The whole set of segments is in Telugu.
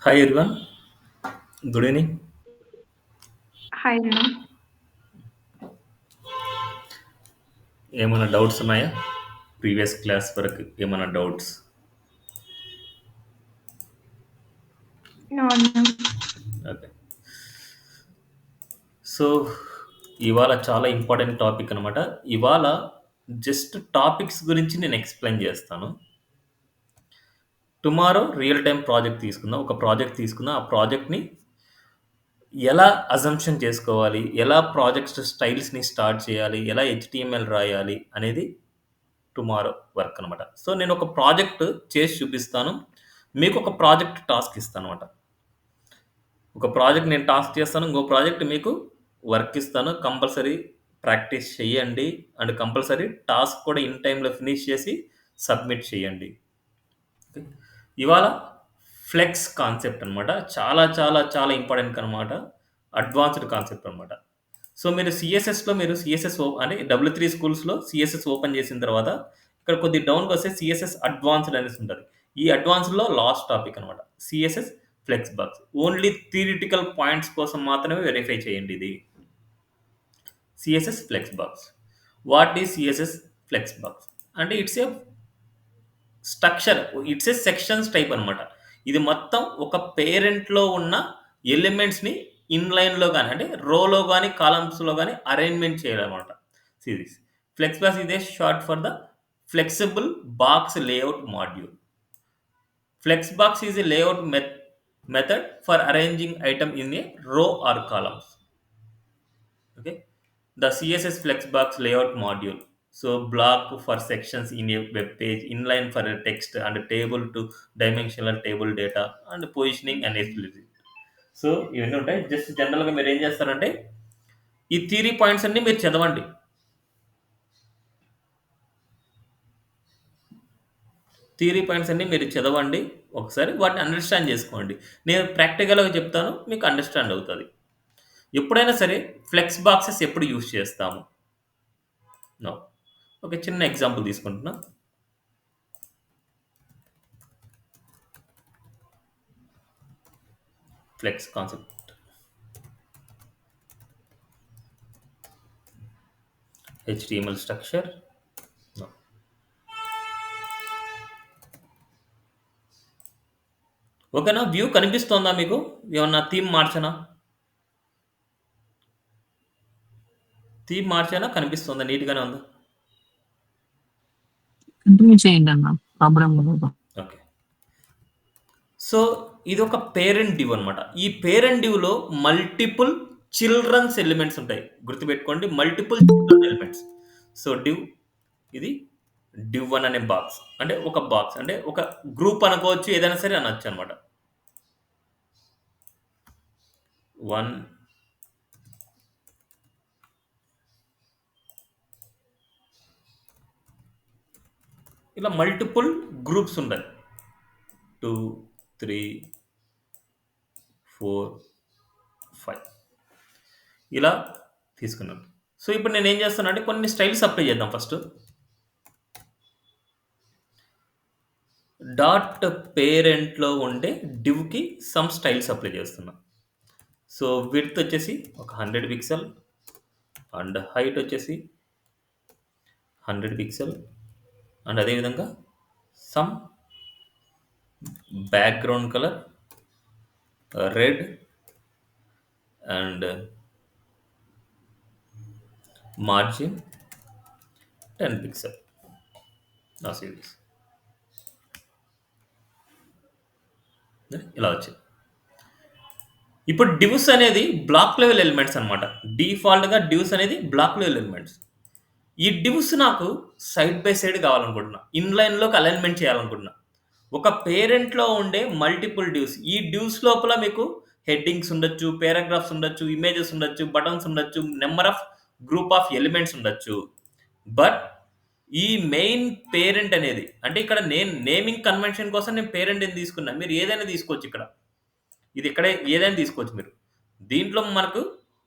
Hi everyone, good evening. Hi, Renu. ఏమైనా డౌట్స్ ఉన్నాయా? ప్రీవియస్ క్లాస్ వరకు ఏమైనా doubts? No, no. Okay. So ఇవాళ చాలా ఇంపార్టెంట్ టాపిక్ అనమాట. ఇవాళ జస్ట్ టాపిక్స్ గురించి నేను ఎక్స్ప్లెయిన్ చేస్తాను. టుమారో రియల్ టైమ్ ప్రాజెక్ట్ తీసుకుందాం. ఒక ప్రాజెక్ట్ తీసుకుందాం. ఆ ప్రాజెక్ట్‌ని ఎలా అజంప్షన్ చేసుకోవాలి? ఎలా ప్రాజెక్ట్ స్టైల్స్‌ని స్టార్ట్ చేయాలి? ఎలా హెచ్‌టీఎంఎల్ రాయాలి? అనేది టుమారో వర్క్ అనమాట. సో నేను ఒక ప్రాజెక్ట్ చేసి చూపిస్తాను. మీకు ఒక ప్రాజెక్ట్ టాస్క్ ఇస్తానన్నమాట. ఒక ప్రాజెక్ట్ నేను టాస్క్ చేస్తాను. ఇంకో ప్రాజెక్ట్ మీకు వర్క్ ఇస్తాను. కంపల్సరీ ప్రాక్టీస్ చేయండి. అండ్ కంపల్సరీ టాస్క్ కూడా ఇన్ టైమ్‌లో ఫినిష్ చేసి సబ్మిట్ చేయండి. ఓకే. ఇవాళ ఫ్లెక్స్ కాన్సెప్ట్ అనమాట. చాలా చాలా చాలా ఇంపార్టెంట్ అనమాట. అడ్వాన్స్డ్ కాన్సెప్ట్ అనమాట. సో మీరు సీఎస్ఎస్‌లో మీరు సీఎస్ఎస్ అంటే W3 స్కూల్స్‌లో సీఎస్ఎస్ ఓపెన్ చేసిన తర్వాత ఇక్కడ కొద్దిగా డౌన్‌కొస్తే సీఎస్ఎస్ అడ్వాన్స్డ్ అనేసి ఉంటది. ఈ అడ్వాన్స్డ్‌లో లాస్ట్ టాపిక్ అనమాట. CSS flex box. Only theoretical points కోసం మాత్రమే వెరిఫై చేయండి ఇది. CSS flex box. What is CSS flex box? అంటే it's a structure. It's a sections type అనమాట. ఇది మొత్తం ఒక పేరెంట్‌లో ఉన్న ఎలిమెంట్స్‌ని ఇన్‌లైన్‌లో గాని, అంటే రోలో గాని, కాలమ్స్‌లో గాని అరేంజ్‌మెంట్ చేయాలనమాట. Series. Flex box is a short for the flexible box layout module. Flex box is a layout method for arranging item in a row or columns. Okay. The CSS Flexbox layout module. So block for sections in a web page, inline for a text, and a table to dimensional table data, and positioning and explicit. So ఇవన్నీ ఉంటాయి. జస్ట్ జనరల్‌గా మీరు ఏం చేస్తారంటే ఈ థియరీ పాయింట్స్ అన్నీ మీరు చదవండి. థియరీ పాయింట్స్ అన్నీ మీరు చదవండి. ఒకసారి వాటిని అండర్‌స్టాండ్ చేసుకోండి. నేను ప్రాక్టికల్‌గా చెప్తాను. మీకు అండర్‌స్టాండ్ అవుతది. ఎప్పుడైనా సరే ఫ్లెక్స్ బాక్సెస్ ఎప్పుడు యూజ్ చేస్తాము? నో. ఒక చిన్న ఎగ్జాంపుల్ తీసుకుంటున్నా. Flex concept. HTML structure. No. ఓకేనా? వ్యూ కనిపిస్తోందా మీకు? ఏమన్నా థీమ్ మార్చనా? థీమ్ మార్చానా? కనిపిస్తుందా? నీట్‌గానే ఉందా? కంటిన్యూ చేయండన్న. ప్రాబ్లమ్ లేదు. ఓకే. సో ఇదొక పేరెంట్ డివ్ అనమాట. ఈ పేరెంట్ డివ్‌లో మల్టిపుల్ చిల్డ్రన్స్ ఎలిమెంట్స్ ఉంటాయి. గుర్తుపెట్టుకోండి. Multiple children elements. So div ఇది div1 అనే బాక్స్. అంటే ఒక బాక్స్. అంటే ఒక గ్రూప్ అనుకోవచ్చు. ఏదైనా సరే అనొచ్చనమాట. 1 ఇలా మల్టిపుల్ గ్రూప్స్ ఉంటాయి. 2, 3, 4, 5 ఇలా తీసుకున్నాను. సో ఇప్పుడు నేనేం చేస్తానంటే కొన్ని స్టైల్స్ అప్లై చేద్దాం ఫస్ట్. డాట్ పేరెంట్‌లో ఉండే డివ్‌కి సమ్ స్టైల్స్ అప్లై చేస్తున్నా. సో విడ్త్ వచ్చేసి ఒక 100 పిక్సెల్ అండ్ హైట్ వచ్చేసి 100 పిక్సెల్ అండ్ అదే విధంగా some background colour red and margin 10 pixel. నా సిరీస్ ఇలా వచ్చింది. ఇప్పుడు డివ్స్ అనేది బ్లాక్ లెవెల్ ఎలిమెంట్స్ అనమాట. డిఫాల్ట్‌గా డివ్స్ అనేది బ్లాక్ లెవెల్ ఎలిమెంట్స్. ఈ డివ్స్ నాకు సైడ్ బై సైడ్ కావాలనుకుంటున్నా. ఇన్‌లైన్‌లోకి అలైన్‌మెంట్ చేయాలనుకుంటున్నా. ఒక పేరెంట్‌లో ఉండే మల్టిపుల్ డివ్స్. ఈ డివ్స్ లోపల మీకు హెడ్డింగ్స్ ఉండొచ్చు, పారాగ్రాఫ్స్ ఉండొచ్చు, ఇమేజెస్ ఉండొచ్చు, బటన్స్ ఉండొచ్చు, number of group of elements ఉండొచ్చు. బట్ ఈ మెయిన్ పేరెంట్ అనేది అంటే ఇక్కడ నేను నేమింగ్ కన్వెన్షన్ కోసం నేను పేరెంట్ అని తీసుకున్నా. మీరు ఏదైనా తీసుకోవచ్చు ఇక్కడ. ఇది ఇక్కడే ఏదైనా తీసుకోవచ్చు మీరు. దీంట్లో మనకు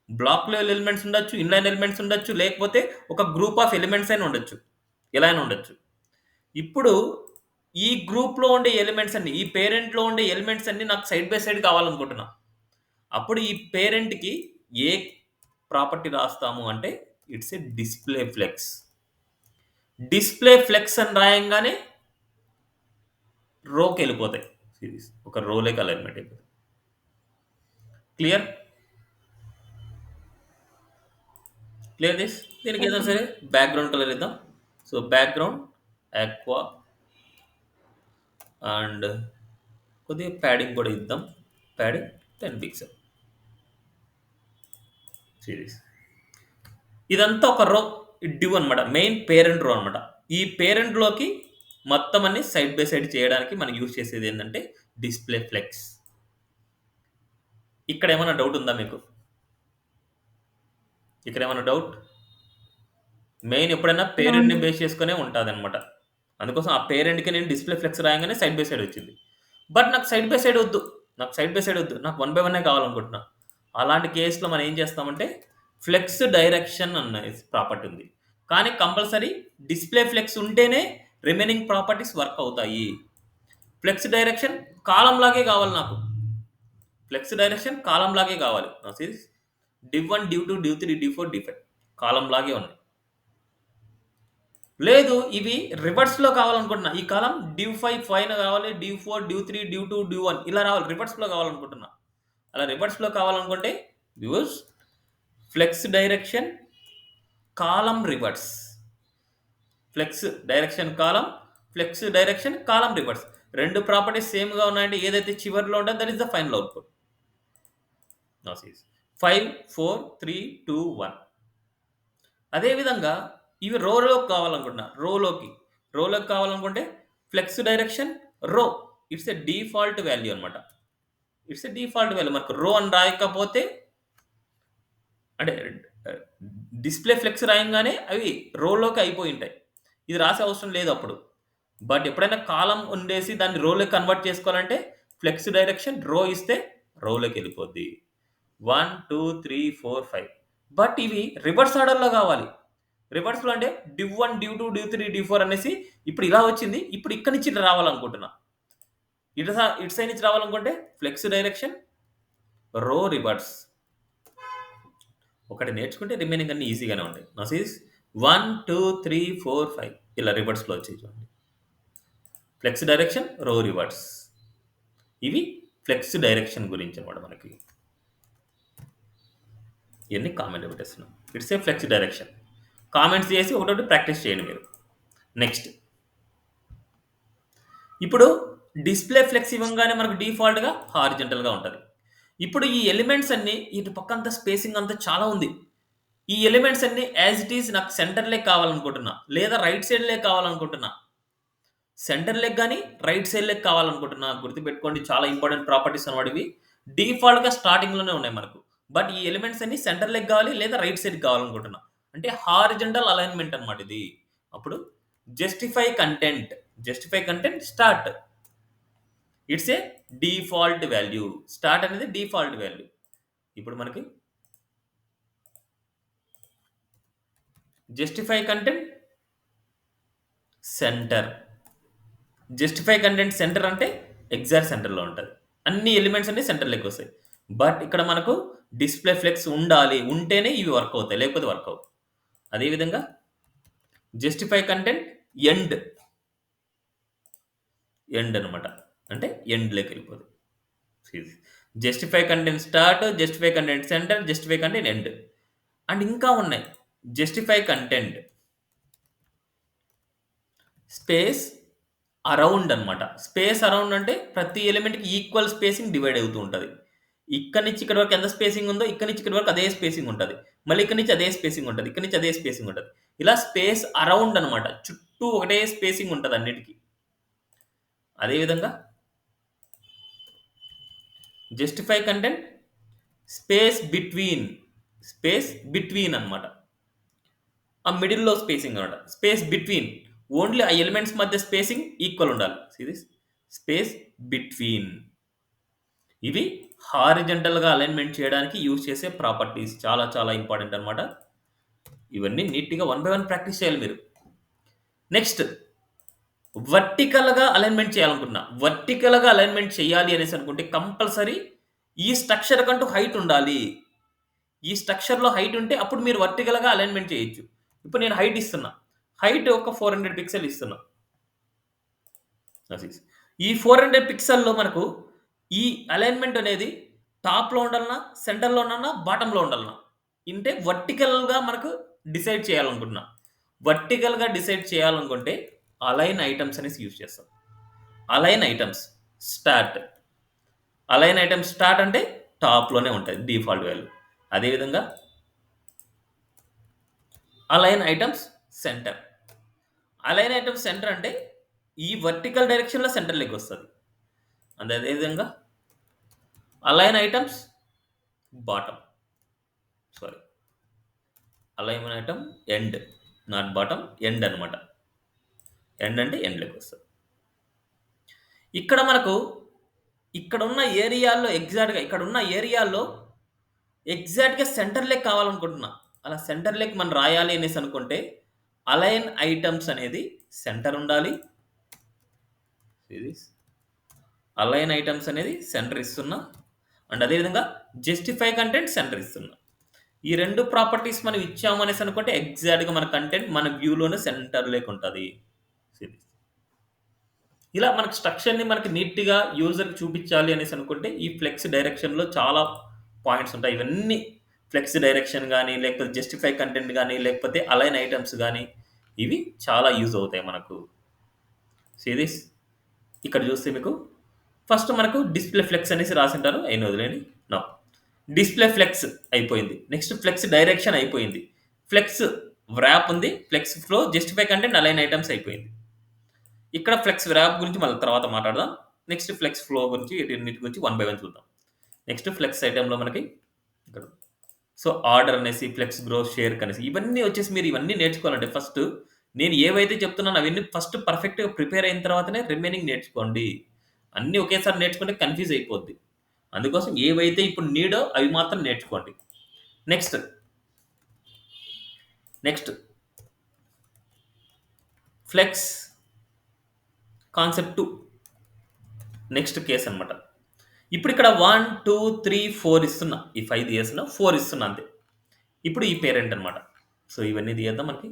బ్లాక్ లెవెల్ ఎలిమెంట్స్ ఉండొచ్చు, ఇన్‌లైన్ ఎలిమెంట్స్ ఉండొచ్చు, లేకపోతే ఒక గ్రూప్ ఆఫ్ ఎలిమెంట్స్ అయినా ఉండొచ్చు. ఎలా అయినా ఉండొచ్చు. ఇప్పుడు ఈ గ్రూప్‌లో ఉండే ఎలిమెంట్స్ అన్నీ, ఈ పేరెంట్‌లో ఉండే ఎలిమెంట్స్ అన్నీ నాకు సైడ్ బై సైడ్ కావాలనుకుంటున్నా. అప్పుడు ఈ పేరెంట్‌కి ఏ ప్రాపర్టీ రాస్తాము అంటే it's a display flex. Display flex అని రాయంగానే రోకెళ్ళిపోతాయి సిరీస్. ఒక రోలోకి అలైన్‌మెంట్ అయిపోతాయి. క్లియర్? Clear this? దీనికి ఏదైనా సరే బ్యాక్‌గ్రౌండ్ కలర్ ఇద్దాం. సో, బ్యాక్‌గ్రౌండ్ ఆక్వా అండ్ కొద్దిగా ప్యాడింగ్ కూడా ఇద్దాం. Padding 10 pixel series. ఇదంతా ఒక రో డివ్ అనమాట. మెయిన్ పేరెంట్ రో అనమాట. ఈ పేరెంట్‌లోకి మొత్తం అన్ని సైడ్ బై సైడ్ చేయడానికి మనం యూజ్ చేసేది ఏంటంటే డిస్‌ప్లే ఫ్లెక్స్. ఇక్కడ ఏమైనా డౌట్ ఉందా మీకు? ఇక్కడ ఏమైనా డౌట్? మెయిన్ ఎప్పుడైనా పేరెంట్‌ని బేస్ చేసుకునే ఉంటదనమాట. అందుకోసం ఆ పేరెంట్‌కి నేను డిస్‌ప్లే ఫ్లెక్స్ రాయంగానే సైడ్ బై సైడ్ వచ్చింది. బట్ నాకు సైడ్ బై సైడ్ వద్దు. నాకు సైడ్ బై సైడ్ వద్దు. నాకు 1 బై 1 కావాలనుకుంటున్నా. అలాంటి కేస్‌లో మనం ఏం చేస్తామంటే ఫ్లెక్స్ డైరెక్షన్ అనే ప్రాపర్టీ ఉంది. కానీ కంపల్సరీ డిస్‌ప్లే ఫ్లెక్స్ ఉంటేనే రిమైనింగ్ ప్రాపర్టీస్ వర్క్ అవుతాయి. ఫ్లెక్స్ డైరెక్షన్ కాలమ్ లాగే కావాలి నాకు. ఫ్లెక్స్ డైరెక్షన్ కాలమ్ లాగే కావాలి. నా series div1, div2, div3, div4, div5 column లాగే ఉన్నాయి. లేదు ఇవి రివర్స్‌లో కావాలనుకుంటున్నా. ఈ కాలమ్ div5 పైన కావాలి, div4, div3, div2, div1 ఇలా రావాలి. రివర్స్‌లో కావాలనుకుంటున్నా. అలా రివర్స్‌లో కావాలనుకుంటే use flex direction column reverse. Flex direction column, flex direction column reverse. 2 properties సేమ్‌గా ఉన్నాయంటే ఏదైతే చివర్లో ఉంటుందో that is the final output. Now see 5, 4, 3, 2, 1 అదే విధంగా ఇవి రోలోకి కావాలనుకుంటున్నా. రోలోకి కావాలనుకుంటే ఫ్లెక్స్ డైరెక్షన్ రో. ఇట్స్ ఎ డిఫాల్ట్ వాల్యూ అనమాట. It's a default value. మనకు రో అని రాయకపోతే అంటే డిస్‌ప్లే ఫ్లెక్స్ రాయంగానే అవి రోలోకి అయిపోయి ఉంటాయి. ఇది రాసే అవసరం లేదు అప్పుడు. బట్ ఎప్పుడైనా కాలమ్ ఉండేసి దాన్ని రోలోకి కన్వర్ట్ చేసుకోవాలంటే ఫ్లెక్స్ డైరెక్షన్ రో ఇస్తే రోలోకి వెళ్ళిపోద్ది. 1, 2, 3, 4, 5 బట్ ఇవి రివర్స్ ఆర్డర్‌లో కావాలి. రివర్స్‌లో అంటే div1, div2, div3, div4 అనేసి ఇప్పుడు ఇలా వచ్చింది. ఇప్పుడు ఇక్కడి నుంచి ఇటు రావాలనుకుంటున్నా. ఇటు సైడ్ నుంచి రావాలనుకుంటే ఫ్లెక్స్ డైరెక్షన్ రో రివర్స్. ఒకటి నేర్చుకుంటే రిమైనింగ్ అన్నీ ఈజీగానే ఉంటాయి. నౌ సీ 1, 2, 3, 4, 5 ఇలా రివర్స్‌లో వచ్చాయి చూడండి. Flex direction row reverse. ఇవి ఫ్లెక్స్ డైరెక్షన్ గురించి అన్నమాట మనకి. ఇవన్నీ కామెంట్ పెట్టేస్తున్నాం. It's a flex direction. Comments చేసి ఒకటొకటి ప్రాక్టీస్ చేయండి మీరు. నెక్స్ట్ ఇప్పుడు డిస్‌ప్లే ఫ్లెక్స్ ఇవ్వంగానే మనకు డిఫాల్ట్‌గా హారిజాంటల్‌గా ఉంటది. ఇప్పుడు ఈ ఎలిమెంట్స్ అన్నీ ఇటు పక్కంతా స్పేసింగ్ అంతా చాలా ఉంది. ఈ ఎలిమెంట్స్ అన్నీ యాజ్ ఇట్ ఈజ్ నాకు సెంటర్ లెగ్ కావాలనుకుంటున్నా. లేదా రైట్ సైడ్ లెగ్ కావాలనుకుంటున్నా. సెంటర్ లెగ్ గాని, రైట్ సైడ్ లెగ్ కావాలనుకుంటున్నా. గుర్తుపెట్టుకోండి చాలా ఇంపార్టెంట్ ప్రాపర్టీస్ అన్నమాట ఇవి. డిఫాల్ట్‌గా స్టార్టింగ్‌లోనే ఉన్నాయి మనకు. బట్ ఈ ఎలిమెంట్స్ అన్నీ సెంటర్ లెగ్ కావాలి లేదా రైట్ సైడ్ కావాలనుకుంటున్నా. అంటే హారిజాంటల్ అలైన్‌మెంట్ అన్నమాట ఇది. అప్పుడు justify content start. It's a default value. Start అనేది డిఫాల్ట్ వాల్యూ. ఇప్పుడు మనకి justify content center. Justify content centre అంటే ఎగ్జాక్ట్ సెంటర్‌లో ఉంటది. అన్ని ఎలిమెంట్స్ అన్నీ సెంటర్‌లోకి వస్తాయి. బట్ ఇక్కడ మనకు డిస్‌ప్లే ఫ్లెక్స్ ఉండాలి. ఉంటేనే ఇవి వర్క్ అవుతాయి. లేకపోతే వర్క్ అవ్వవు. అదే విధంగా జస్టిఫై కంటెంట్ ఎండ్. ఎండ్ అన్నమాట. అంటే ఎండ్‌లోకి వెళ్ళిపోదు. Justify content start, justify content center, justify content end. And ఇంకా ఉన్నాయి. జస్టిఫై కంటెంట్ స్పేస్ అరౌండ్ అన్నమాట. స్పేస్ అరౌండ్ అంటే ప్రతి ఎలిమెంట్‌కి ఈక్వల్ స్పేసింగ్ డివైడ్ అవుతూ ఉంటది. ఇక్కడి నుంచి ఇక్కడి వరకు ఎంత స్పేసింగ్ ఉందో, ఇక్కడి నుంచి ఇక్కడి వరకు అదే స్పేసింగ్ ఉంటది. మళ్ళీ ఇక్కడి నుంచి అదే స్పేసింగ్ ఉంటది. ఇక్కడి నుంచి అదే స్పేసింగ్ ఉంటది. ఇలా స్పేస్ అరౌండ్ అన్నమాట. చుట్టూ ఒకటే స్పేసింగ్ ఉంటది అన్నిటికి. అదే విధంగా జస్టిఫై కంటెంట్ స్పేస్ బిట్వీన్ అన్నమాట. ఆ మిడిల్‌లో స్పేసింగ్ అన్నమాట. స్పేస్ బిట్వీన్ ఓన్లీ ఆ ఎలిమెంట్స్ మధ్య స్పేసింగ్ ఈక్వల్ ఉండాలి. See this space between. ఇవి హారిజాంటల్‌గా అలైన్‌మెంట్ చేయడానికి యూజ్ చేసే ప్రాపర్టీస్. చాలా చాలా ఇంపార్టెంట్ అన్నమాట. ఇవన్నీ నీట్‌గా 1 బై 1 ప్రాక్టీస్ చేయాలి మీరు. నెక్స్ట్ వర్టికల్‌గా అలైన్‌మెంట్ చేయాలనుకుంటున్నా. వర్టికల్‌గా అలైన్‌మెంట్ చేయాలి అనేసి అనుకుంటే కంపల్సరీ ఈ స్ట్రక్చర్ కంటూ హైట్ ఉండాలి. ఈ స్ట్రక్చర్‌లో హైట్ ఉంటే అప్పుడు మీరు వర్టికల్‌గా అలైన్‌మెంట్ చేయొచ్చు. ఇప్పుడు నేను హైట్ ఇస్తున్నా. హైట్ ఒక 400 పిక్సెల్ ఇస్తున్నా. అసిస్. ఈ 400 పిక్సెల్‌లో మనకు ఈ అలైన్‌మెంట్ అనేది టాప్‌లో ఉండాలనా? సెంటర్‌లో ఉండాలనా? బాటమ్‌లో ఉండాలనా? ఇంటే వర్టికల్‌గా మనకు డిసైడ్ చేయాలనుకుంటున్నా. వర్టికల్‌గా డిసైడ్ చేయాలనుకుంటే అలైన్ ఐటెమ్స్ అనేసి యూజ్ చేస్తాం. Align items start. Align items start అంటే టాప్‌లోనే ఉంటది డిఫాల్ట్ వాల్యూ. అదేవిధంగా align items centre. Align items centre అంటే ఈ వర్టికల్ డైరెక్షన్‌లో సెంటర్‌లోకొస్తది. అదేవిధంగా align items bottom. Sorry. Align item end. Not bottom end అన్నమాట. ఎండ్ అంటే ఎండ్‌లోకొస్తది. ఇక్కడ మనకు ఇక్కడున్న ఏరియాల్లో ఇక్కడున్న ఏరియాల్లో ఎగ్జాక్ట్‌గా సెంటర్ లెగ్ కావాలనుకుంటున్నా. అలా సెంటర్ లెగ్ మనం రాయాలి అనేసి అనుకుంటే అలైన్ ఐటెమ్స్ అనేది సెంటర్ ఉండాలి. సిరీస్ అలైన్ ఐటెమ్స్ అనేది సెంటర్ ఇస్తున్నా. అండ్ అదేవిధంగా జస్టిఫై కంటెంట్ సెంటర్ ఇస్తున్నా. ఈ 2 ప్రాపర్టీస్ మనం ఇచ్చాము అనేసి అనుకుంటే ఎగ్జాక్ట్‌గా మన కంటెంట్ మన వ్యూలోనే సెంటర్‌లోకి ఉంటది. సిరీస్. ఇలా మనకు స్ట్రక్చర్‌ని మనకి నీట్‌గా యూజర్‌కి చూపించాలి అనేసి అనుకుంటే ఈ ఫ్లెక్స్ డైరెక్షన్‌లో చాలా పాయింట్స్ ఉంటాయి. ఇవన్నీ ఫ్లెక్స్ డైరెక్షన్ గాని, లేకపోతే జస్టిఫై కంటెంట్ గాని, లేకపోతే అలైన్ ఐటెమ్స్ గాని ఇవి చాలా యూజ్ అవుతాయి మనకు. సిరీస్. ఇక్కడ చూస్తే మీకు ఫస్ట్ మనకు డిస్‌ప్లే ఫ్లెక్స్ అనేసి రాసుంటారు. అయన్ని వదిలేయండి. నౌ డిస్‌ప్లే ఫ్లెక్స్ అయిపోయింది. నెక్స్ట్ ఫ్లెక్స్ డైరెక్షన్ అయిపోయింది. ఫ్లెక్స్ వ్రాప్ ఉంది. Flex flow, justify content, align items అయిపోయింది. ఇక్కడ ఫ్లెక్స్ వ్రాప్ గురించి మళ్ళీ తర్వాత మాట్లాడదాం. నెక్స్ట్ ఫ్లెక్స్ ఫ్లో గురించి వీటన్నిటి గురించి వన్ బై వన్ చూద్దాం. నెక్స్ట్ ఫ్లెక్స్ ఐటెమ్‌లో మనకి ఇక్కడ సో ఆర్డర్ అనేసి, ఫ్లెక్స్ గ్రోత్, షేర్ కనేసి ఇవన్నీ వచ్చేసి మీరు ఇవన్నీ నేర్చుకోవాలంటే ఫస్ట్ నేను ఏవైతే చెప్తున్నానో అవన్నీ ఫస్ట్ పర్ఫెక్ట్‌గా ప్రిపేర్ అయిన తర్వాతనే రిమైనింగ్ నేర్చుకోండి. అన్నీ ఒకేసారి నేర్చుకుంటే కన్‌ఫ్యూజ్ అయిపోద్ది. అందుకోసం ఏవైతే ఇప్పుడు నీడో అవి మాత్రం నేర్చుకోండి. Next. Next. Flex concept 2. Next case అన్నమాట. ఇప్పుడు ఇక్కడ 1, 2, 3, 4 ఇస్తున్నా. ఈ 5 తీయేస్తున్నా. 4 ఇస్తున్నా అంతే. ఇప్పుడు ఈ పేరెంట్ అన్నమాట. సో ఇవన్నీ తీయేద్దాం మనకి.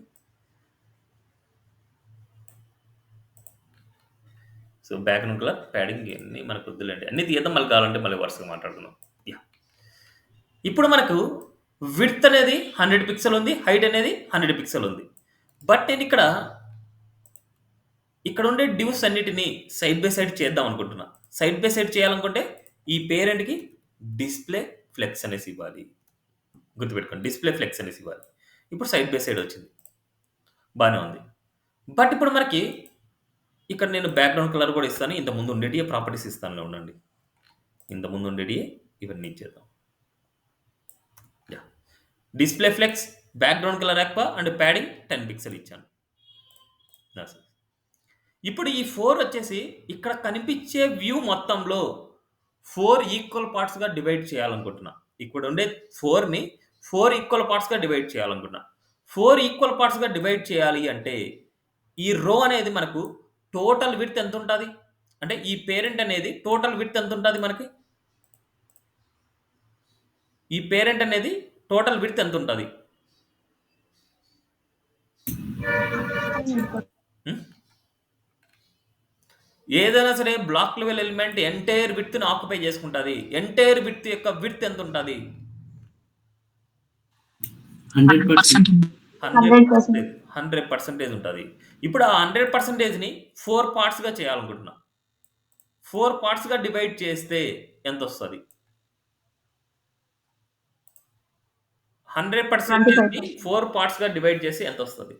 సో బ్యాక్‌గ్రౌండ్ కలర్, ప్యాడింగ్ ఇయన్నీ మనకు వద్దులేండి. అన్నీ తీయేద్దాం మళ్ళీ కావాలంటే మళ్ళీ వరుసగా మాట్లాడుకుందాం. యాహ్! ఇప్పుడు మనకు విడ్త్ అనేది 100 పిక్సెల్ ఉంది. హైట్ అనేది 100 పిక్సెల్ ఉంది. బట్ నేనిక్కడ ఇక్కడుండే డివ్స్ అన్నిటిని సైడ్ బై సైడ్ చేద్దాం అనుకుంటున్నా. సైడ్ బై సైడ్ చేయాలనుకుంటే ఈ పేరెంట్‌కి డిస్‌ప్లే ఫ్లెక్స్ అనేసి ఇవ్వాలి. గుర్తుపెట్టుకోండి. డిస్‌ప్లే ఫ్లెక్స్ అనేసి ఇవ్వాలి. ఇప్పుడు సైడ్ బై సైడ్ వచ్చింది. బానే ఉంది. బట్ ఇప్పుడు మనకి ఇక్కడ నేను బ్యాక్‌గ్రౌండ్ కలర్ కూడా ఇస్తాను. ఇంతకుముందు ఉండేటియే ప్రాపర్టీస్ ఇస్తానులే ఉండండి. ఇంతకుముందు ఉండేటియే ఇవన్నీ ఇచ్చేద్దాం. Yeah! Display flex, background colour ఎక్కువ అండ్ ప్యాడింగ్ 10 పిక్సెల్ ఇచ్చాను. That's it. ఇప్పుడు ఈ 4 వచ్చేసి ఇక్కడ కనిపించే వ్యూ మొత్తంలో 4 ఈక్వల్ పార్ట్స్‌గా డివైడ్ చేయాలనుకుంటున్నా. ఇక్కడుండే 4ని 4 ఈక్వల్ పార్ట్స్‌గా డివైడ్ చేయాలనుకుంటున్నా. 4 ఈక్వల్ పార్ట్స్‌గా డివైడ్ చేయాలి అంటే ఈ రో అనేది మనకు టోటల్ విడ్త్ ఎంతుంటది? అంటే ఈ పేరెంట్ అనేది టోటల్ విడ్త్ ఎంతుంటది మనకి? ఈ పేరెంట్ అనేది టోటల్ విడ్త్ ఎంతుంటది? హ్మ్. ఏదైనా సరే బ్లాక్ లెవెల్ ఎలిమెంట్ ఎంటైర్ విడ్త్‌ని ఆక్యుపై చేసుకుంటది. ఎంటైర్ విడ్త్ యొక్క విడ్త్ ఎంతుంటది? 100% 100%. 100% ఉంటది. ఇప్పుడు ఆ 100%ని 4 పార్ట్స్‌గా చేయాలనుకుంటున్నా. 4 పార్ట్స్‌గా డివైడ్ చేస్తే ఎంతొస్తది? 100%ని 25%. 4 పార్ట్స్‌గా డివైడ్ చేస్తే ఎంతొస్తది?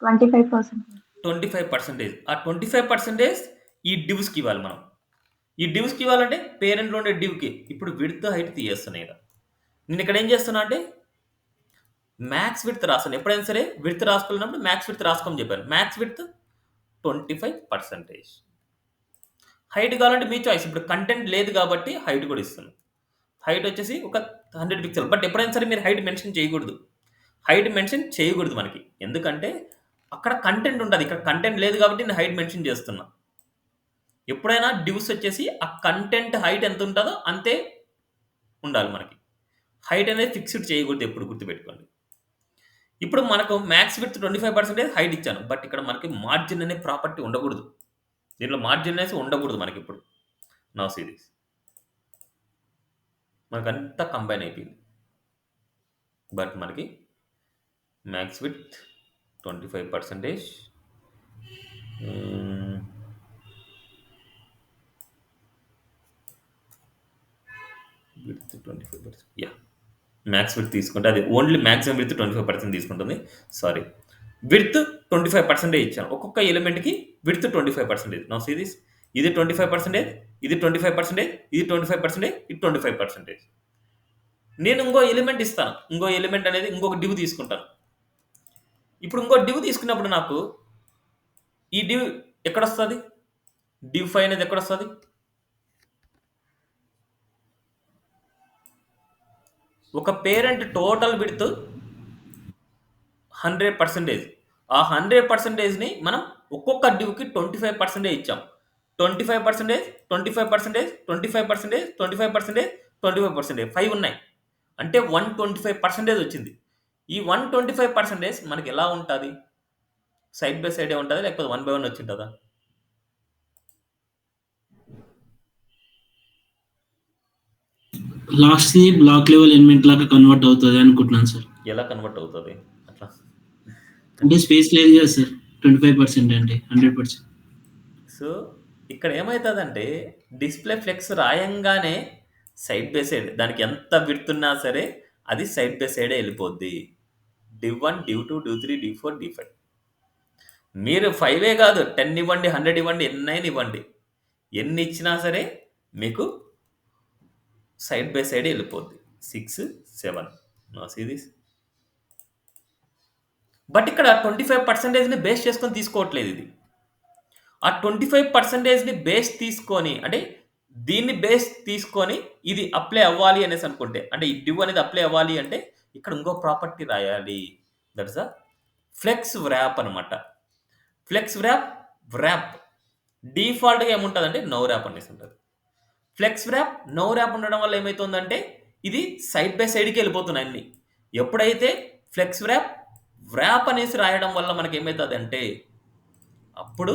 25%. 25%. ఆ 25% ఈ డివ్స్‌కి ఇవ్వాలి మనం. ఈ డివ్స్‌కి ఇవ్వాలంటే పేరెంట్‌లో ఉండే డివ్‌కి. ఇప్పుడు విడ్త్, హైట్ తీయేస్తున్నా ఈడ. నేనిక్కడ ఏం చేస్తున్నా అంటే మాక్స్ విడ్త్ రాసాను. ఎప్పుడైనా సరే విడ్త్ రాసుకోవాలన్నప్పుడు మాక్స్ విడ్త్ రాసుకోమని చెప్పాను. Max width 25%. హైట్ కావాలంటే మీ చాయిస్. ఇప్పుడు కంటెంట్ లేదు కాబట్టి హైట్ కూడా ఇస్తున్నాను. హైట్ వచ్చేసి ఒక 100 పిక్సెల్. బట్ ఎప్పుడైనా సరే మీరు హైట్ మెన్షన్ చేయకూడదు. హైట్ మెన్షన్ చేయకూడదు మనకి. ఎందుకంటే అక్కడ కంటెంట్ ఉంటది. ఇక్కడ కంటెంట్ లేదు కాబట్టి నేను హైట్ మెన్షన్ చేస్తున్నా. ఎప్పుడైనా డివ్స్ వచ్చేసి ఆ కంటెంట్ హైట్ ఎంత ఉంటదో అంతే ఉండాలి మనకి. హైట్ అనేది ఫిక్స్డ్ చేయకూడదు ఎప్పుడు గుర్తుపెట్టుకోండి. ఇప్పుడు మనకు మ్యాక్స్ విడ్త్ 25% హైట్ ఇచ్చాను. బట్ ఇక్కడ మనకి మార్జిన్ అనే ప్రాపర్టీ ఉండకూడదు. దీంట్లో మార్జిన్ అనేసి ఉండకూడదు మనకిప్పుడు. Now see this. మనకంతా కంబైన్ అయిపోయింది. బట్ మనకి max width 25%. Width 25%. Yeah! Max width తీసుకుంటే అది ఓన్లీ మాక్సిమం విడ్త్ 25% తీసుకుంటుంది. సారీ. విడ్త్ 25% ఇచ్చాను. ఒక్కొక్క ఎలిమెంట్‌కి విడ్త్ 25%. Now see this. ఇది 25%, ఇది 25%, ఇది 25%, ఇది 25%. నేను ఇంకో ఎలిమెంట్ ఇస్తాను. ఇంకో ఎలిమెంట్ అనేది ఇంకొక డివ్ తీసుకుంటాను. ఇప్పుడు ఇంకో డివ్ తీసుకున్నప్పుడు నాకు ఈ డివ్ ఎక్కడొస్తది? డివ్ 5 అనేది ఎక్కడొస్తది? ఒక పేరెంట్ టోటల్ విడ్త్ 100%. ఆ 100%ని మనం ఒక్కొక్క డివ్‌కి 25% ఇచ్చాం. 25%, 25%, 25%, 25%, 25%, 5 ఉన్నాయి. అంటే 125% వచ్చింది. ఈ 125% మనకి ఎలా ఉంటది? సైడ్ బై సైడే ఉంటదా? లేకపోతే 1 బై 1 వచ్చుంటదా? లాస్ట్‌ది బ్లాక్ లెవెల్ ఎలిమెంట్ లాగా కన్వర్ట్ అవుతది అనుకుంటున్నాను సార్. ఎలా కన్వర్ట్ అవుతది అట్లా? అంటే స్పేస్ లేదు కదా సార్. 25% అంటే 100%. సో, ఇక్కడ ఏమైతదంటే డిస్‌ప్లే ఫ్లెక్స్ రాయంగానే సైడ్ బై సైడ్ దానికి ఎంత విడ్త్ ఉన్నా సరే అది సైడ్ బై సైడే ఎళ్ళిపోద్ది. Div 1, div 2, div 3, div 4, div 5. మీరు 5 కాదు 10 ఇవ్వండి, 100 ఇవ్వండి, ఎన్నైనా ఇవ్వండి. ఎన్ని ఇచ్చినా సరే మీకు సైడ్ బై సైడే ఎళ్ళిపోద్ది. 6, 7. Now see this. బట్ ఇక్కడ 25%ని బేస్ చేసుకొని తీసుకోవట్లేదు ఇది. ఆ 25%ని బేస్ తీసుకొని అంటే దీన్ని బేస్ తీసుకొని ఇది అప్లై అవ్వాలి అనేసి అనుకుంటే అంటే ఈ డివ్ అనేది అప్లై అవ్వాలి అంటే ఇక్కడ ఇంకో ప్రాపర్టీ రాయాలి. That is the flex wrap అనమాట. ఫ్లెక్స్ వ్రాప్ డిఫాల్ట్‌గా ఏముంటదంటే నో వ్రాప్ అనేసి ఉంటది. ఫ్లెక్స్ వ్రాప్, నో వ్రాప్ ఉండడం వల్ల ఏమైతుందంటే ఇది సైడ్ బై సైడ్‌కి ఎళ్ళిపోతున్నాయి అన్నీ. ఎప్పుడైతే ఫ్లెక్స్ వ్రాప్ అనేసి రాయడం వల్ల మనకేమైతదంటే అప్పుడు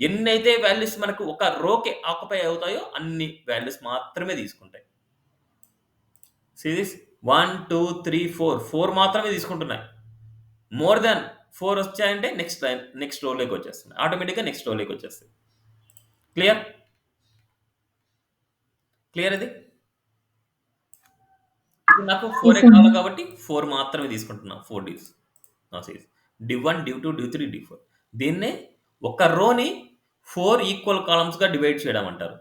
ఎన్నైతే వాల్యూస్ మనకు ఒక రోకి ఆక్యుపై అవుతాయో అన్ని వాల్యూస్ మాత్రమే తీసుకుంటాయి. See this 1, 2, 3, 4. 4 మాత్రమే తీసుకుంటున్నాయి. మోర్ థాన్ 4 వచ్చాయంటే నెక్స్ట్ రోలోకి వచ్చేస్తున్నాయి. ఆటోమేటిక్‌గా నెక్స్ట్ రోలోకి వచ్చేస్తాయి. క్లియర్? క్లియర్ ఇది? ఇప్పుడు నాకు 4 Yes, sir. కావాలి కాబట్టి 4 మాత్రమే తీసుకుంటున్నా. 4 divs. Now see this. Div 1, div 2, div 3, div 4. దీన్నే ఒక రోని 4 ఈక్వల్ కాలమ్స్‌గా డివైడ్ చేయడం అంటారు.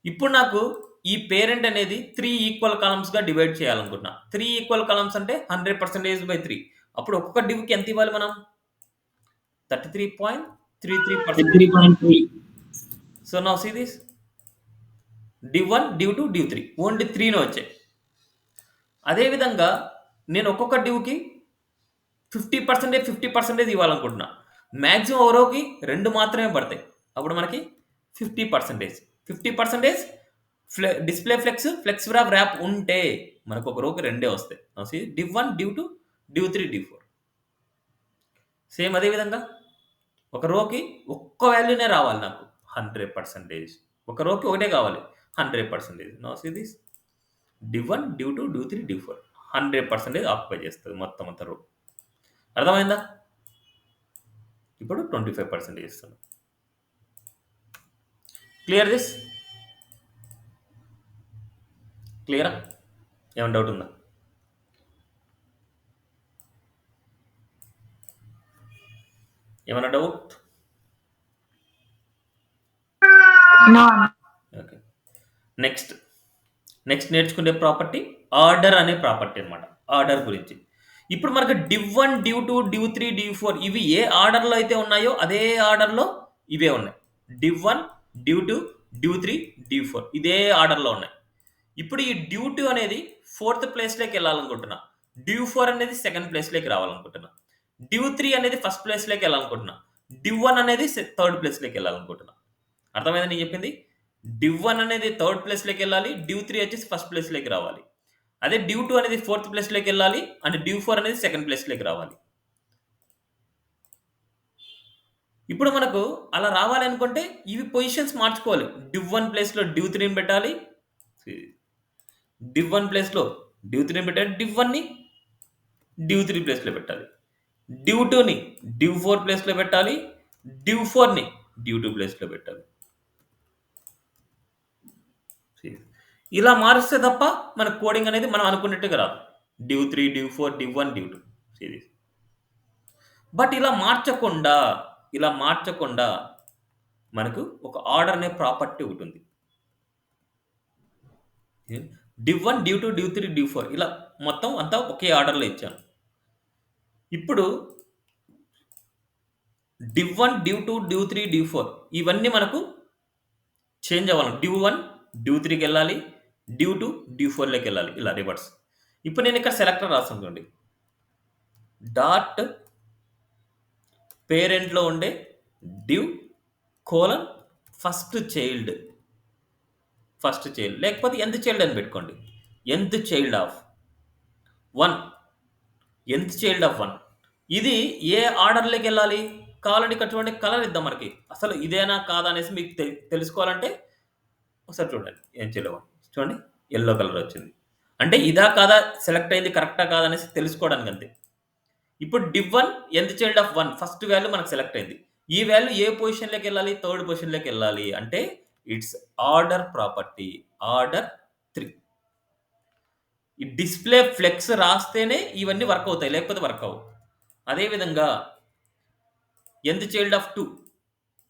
ఇప్పుడు నాకు ఈ పేరెంట్ అనేది 3 ఈక్వల్ కాలమ్స్‌గా డివైడ్ చేయాలనుకుంటున్నా. 3 ఈక్వల్ కాలమ్స్ అంటే 100%/3. అప్పుడు ఒక్కొక్క డివ్‌కి ఎంత ఇవ్వాలి మనం? 33.33%. 3.3. So now see this. Div 1, div 2, div 3. Only 3 వచ్చాయి. అదే విధంగా నేను ఒక్కొక్క డివ్‌కి 50%, 50% ఇవ్వాలనుకుంటున్నా. మాక్సిమం ఓ రోకి 2 మాత్రమే పడతాయి. అప్పుడు మనకి 50%. 50% డిస్‌ప్లే ఫ్లెక్స్ వ్రాప్ ఉంటే మనకు ఒక రోకి 2 వస్తాయి. Now see div 1, div 2, div 3, div 4. Same అదే విధంగా ఒక రోకి ఒక్క వాల్యూనే రావాలి నాకు 100%. ఒక రోకి ఒకటే కావాలి 100%. Now see this. Div 1, div 2, div 3, div 4. 100% occupy చేస్తది మొత్తం అంతా రో. అర్థమైందా? ఇప్పుడు 25% చేస్తున్నా. Clear this? క్లియరా? ఏమైనా డౌట్ ఉందా? ఏమైనా డౌట్? No. ఓకే. నెక్స్ట్ నేర్చుకునే ప్రాపర్టీ ఆర్డర్ అనే ప్రాపర్టీ అనమాట. ఆర్డర్ గురించి. ఇప్పుడు మనకు డివ్ 1, డివ్ 2, డివ్ 3, డివ్ 4 ఇవి ఏ ఆర్డర్‌లో అయితే ఉన్నాయో అదే ఆర్డర్‌లో ఇవే ఉన్నాయి. డివ్ 1, డివ్ 2, డివ్ 3, డివ్ 4 ఇదే ఆర్డర్‌లో ఉన్నాయి. ఇప్పుడు ఈ డివ్ 2 అనేది 4థ్ ప్లేస్‌లోకి వెళ్ళాలనుకుంటున్నా. డివ్ 4 అనేది 2nd ప్లేస్‌లోకి రావాలనుకుంటున్నా. div3 అనేది ఫస్ట్ ప్లేస్‌లోకి ఎళ్ళాలనుకుంటున్నా. div1 అనేది థర్డ్ ప్లేస్‌లోకి ఎళ్ళాలనుకుంటున్నా. అర్థమైందా నేను చెప్పింది? div1 అనేది థర్డ్ ప్లేస్‌లోకి ఎళ్ళాలి. div3 వచ్చేసి ఫస్ట్ ప్లేస్‌లోకి రావాలి. అదే div2 అనేది ఫోర్త్ ప్లేస్‌లోకి ఎళ్ళాలి. అండ్ div4 అనేది సెకండ్ ప్లేస్‌లోకి రావాలి. ఇప్పుడు మనకు అలా రావాలనుకుంటే ఇవి పొజిషన్స్ మార్చుకోవాలి. div1 ప్లేస్‌లో div3ని పెట్టాలి. div1 ప్లేస్‌లో div3ని పెట్టాలి. div1ని div3 ప్లేస్‌లో పెట్టాలి. div2ని div4 ప్లేస్‌లో పెట్టాలి. div4ని div2 ప్లేస్‌లో పెట్టాలి. ఇలా మారిస్తే తప్ప మన కోడింగ్ అనేది మనం అనుకున్నట్టుగా రాదు. div3, div4, div1, div2 series. But ఇలా మార్చకుండా మనకు ఒక ఆర్డర్ అనే ప్రాపర్టీ ఒకటుంది. div1, div2, div3, div4 ఇలా మొత్తం అంతా ఒకే ఆర్డర్‌లో ఇచ్చాను. ఇప్పుడు div1, div2, div3, div4 ఇవన్నీ మనకు చేంజ్ అవ్వాలి. div1 div3కి వెళ్ళాలి. div2 div4లోకి వెళ్ళాలి. ఇలా రివర్స్. ఇప్పుడు నేను ఇక్కడ సెలెక్టర్ రాస్తాను చూడండి. డాట్ పేరెంట్‌లో ఉండే div కోలన్ ఫస్ట్ చైల్డ్ లేకపోతే nth చైల్డ్ అని పెట్టుకోండి. nth child of 1 nth child of 1 ఇది ఏ ఆర్డర్‌లోకి వెళ్ళాలి? కావాలంటే ఇక్కడ చూడండి కలర్ ఇద్దాం మనకి. అసలు ఇదేనా కాదా అనేసి మీకు తెలుసుకోవాలంటే ఒకసారి చూడండి. ఏం చేయలేము. చూడండి యెల్లో కలర్ వచ్చింది. అంటే ఇదా కాదా సెలెక్ట్ అయింది కరెక్టా కాదా అనేసి తెలుసుకోవడానికి అంతే. ఇప్పుడు div1 nth child of 1 first value మనకు సెలెక్ట్ అయింది. ఈ వాల్యూ ఏ పొజిషన్‌లోకి వెళ్ళాలి? థర్డ్ పొజిషన్‌లోకి వెళ్ళాలి. అంటే ఇట్స్ ఆర్డర్ ప్రాపర్టీ. ఆర్డర్ 3. ఈ డిస్‌ప్లే ఫ్లెక్స్ రాస్తేనే ఇవన్నీ వర్క్ అవుతాయి. లేకపోతే వర్క్ అవ్వవు. అదే విధంగా nth చైల్డ్ ఆఫ్ 2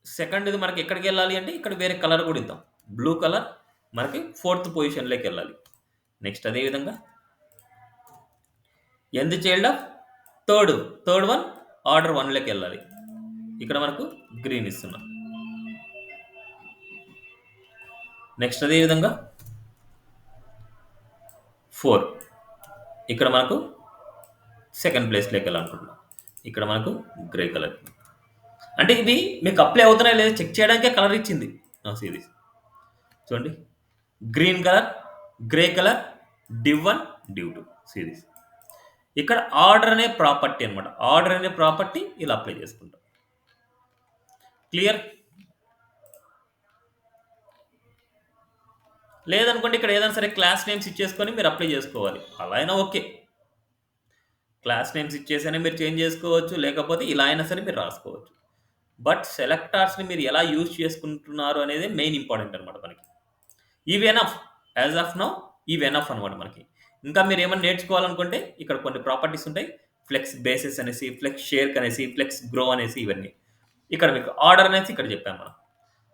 సెకండ్‌ది మనకి ఎక్కడికెళ్ళాలి అంటే ఇక్కడ వేరే కలర్ కూడా ఇద్దాం. బ్లూ కలర్ మనకి ఫోర్త్ పొజిషన్‌లోకి వెళ్ళాలి. నెక్స్ట్ అదే విధంగా nth child of third one order 1లోకి వెళ్ళాలి. ఇక్కడ మనకు గ్రీన్ ఇస్తున్నాం. నెక్స్ట్ అదే విధంగా 4 ఇక్కడ మనకు సెకండ్ ప్లేస్‌లోకి వెళ్ళాలనుకుంటున్నాం. ఇక్కడ మనకు గ్రే కలర్. అంటే ఇవి మీకు అప్లై అవుతున్నాయా లేదా చెక్ చేయడానికే కలర్ ఇచ్చింది సిరీస్. చూడండి green colour, grey colour, div1, div2 series. ఇక్కడ ఆర్డర్ అనే ప్రాపర్టీ అనమాట. ఆర్డర్ అనే ప్రాపర్టీ ఇలా అప్లై చేసుకుంటాం. క్లియర్? లేదనుకోండి ఇక్కడ ఏదైనా సరే క్లాస్ నేమ్స్ ఇచ్చేసుకొని మీరు అప్లై చేసుకోవాలి. అలా అయినా ఓకే. క్లాస్ నేమ్స్ ఇచ్చేసైనా మీరు చేంజ్ చేసుకోవచ్చు. లేకపోతే ఇలా అయినా సరే మీరు రాసుకోవచ్చు. బట్ సెలెక్టార్స్‌ని మీరు ఎలా యూజ్ చేసుకుంటున్నారు అనేది మెయిన్ ఇంపార్టెంట్ అనమాట మనకి. ఇవి ఎనఫ్. యాజ్ ఆఫ్ నౌ ఇవి ఎనఫ్ అనమాట మనకి. ఇంకా మీరు ఏమైనా నేర్చుకోవాలనుకుంటే ఇక్కడ కొన్ని ప్రాపర్టీస్ ఉంటాయి. ఫ్లెక్స్ బేసిస్ అనేసి, ఫ్లెక్స్ షేర్ అనేసి, ఫ్లెక్స్ గ్రో అనేసి ఇవన్నీ. ఇక్కడ మీకు ఆర్డర్ అనేసి ఇక్కడ చెప్పాము మనం.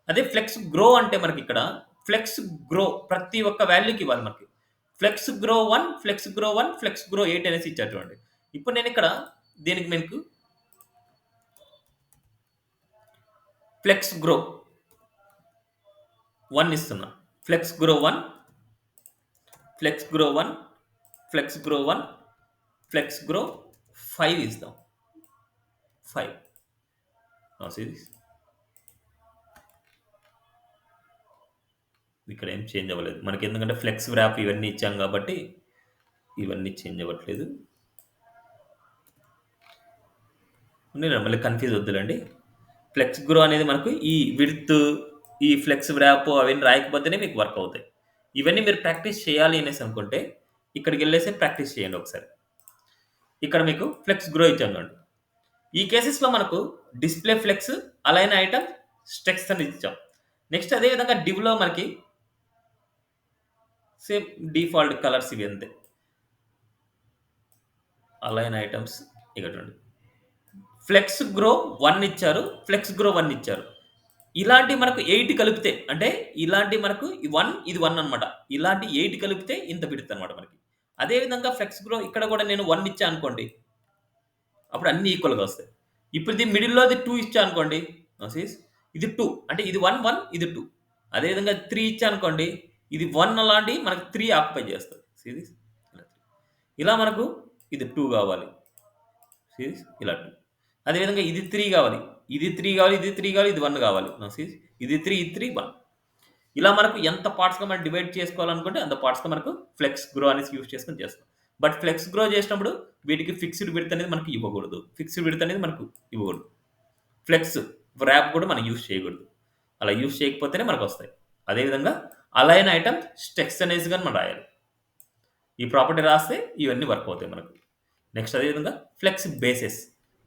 అదే ఫ్లెక్స్ గ్రో అంటే మనకి ఇక్కడ ఫ్లెక్స్ గ్రో ప్రతి ఒక్క వాల్యూకి ఇవ్వాలి మనకి. Flex grow 1, flex grow 1, flex grow 8 అనేసి ఇచ్చారు చూడండి. ఇప్పుడు నేను ఇక్కడ దీనికి మీకు ఫ్లెక్స్ గ్రో 1 ఇస్తున్నా. Flex grow 1, flex grow 1, flex grow 1, flex grow 5 ఇస్తాం. 5 సిరీస్. ఇక్కడ ఏం చేంజ్ అవ్వలేదు మనకి. ఎందుకంటే ఫ్లెక్స్ వ్రాప్ ఇవన్నీ ఇచ్చాం కాబట్టి ఇవన్నీ చేంజ్ అవ్వట్లేదు. మళ్ళీ కన్ఫ్యూజ్ వద్దులండి. ఫ్లెక్స్ గ్రో అనేది మనకు ఈ విడ్త్, ఈ ఫ్లెక్స్ వ్రాప్ అవన్నీ రాయకపోతేనే మీకు వర్క్ అవుతాయి. ఇవన్నీ మీరు ప్రాక్టీస్ చేయాలి అనేసి అనుకుంటే ఇక్కడికి వెళ్ళేసి ప్రాక్టీస్ చేయండి ఒకసారి. ఇక్కడ మీకు ఫ్లెక్స్ గ్రో ఇచ్చాం చూడండి. ఈ కేసెస్లో మనకు డిస్ప్లే ఫ్లెక్స్, అలైన్ ఐటమ్, స్టెక్స్ అని ఇచ్చాం. నెక్స్ట్ అదే విధంగా డివ్లో మనకి సేమ్ డిఫాల్ట్ కలర్స్ ఇవి అంతే. అలైన్ ఐటమ్స్ ఇక్కడ చూడండి. ఫ్లెక్స్ గ్రో 1 ఇచ్చారు, ఫ్లెక్స్ గ్రో 1 ఇచ్చారు. ఇలాంటి మనకు 8 కలిపితే అంటే ఇలాంటి మనకు 1 ఇది 1 అనమాట. ఇలాంటి 8 కలిపితే ఇంత విడ్త్ అనమాట మనకి. అదే విధంగా ఫ్లెక్స్ గ్రో ఇక్కడ కూడా నేను 1 ఇచ్చా అనుకోండి, అప్పుడు అన్ని ఈక్వల్‌గా వస్తాయి. ఇప్పుడు ఇది మిడిల్‌లోది 2 ఇచ్చా అనుకోండి, ఇది 2 అంటే ఇది 1, 1 ఇది 2. అదే విధంగా 3 ఇచ్చా అనుకోండి, ఇది 1 అలాంటి మనకు 3 ఆక్యుపై చేస్తుంది. ఇలా మనకు ఇది 2 కావాలి. ఇలా 2. అదేవిధంగా ఇది 3 కావాలి, ఇది 3 కావాలి, ఇది 3 కావాలి, ఇది 1 కావాలి. ఇది 3, ఇది 3, 1. ఇలా మనకు ఎంత పార్ట్స్‌గా మనం డివైడ్ చేసుకోవాలనుకుంటే అంత పార్ట్స్‌గా మనకు ఫ్లెక్స్ గ్రో అనేసి యూజ్ చేసుకొని చేస్తాం. బట్ ఫ్లెక్స్ గ్రో చేసినప్పుడు వీటికి ఫిక్స్డ్ విడ్త్ అనేది మనకి ఇవ్వకూడదు. ఫిక్స్డ్ విడ్త్ అనేది మనకు ఇవ్వకూడదు. ఫ్లెక్స్ వ్రాప్ కూడా మనం యూజ్ చేయకూడదు. అలా యూజ్ చేయకపోతేనే మనకొస్తాయి. అదేవిధంగా అలైన్ ఐటమ్ టెక్స్ట్ అనేసి గాని మనం రాయాలి. ఈ ప్రాపర్టీ రాస్తే ఇవన్నీ వర్క్ అవుతాయి మనకు. నెక్స్ట్ అదేవిధంగా flex bases.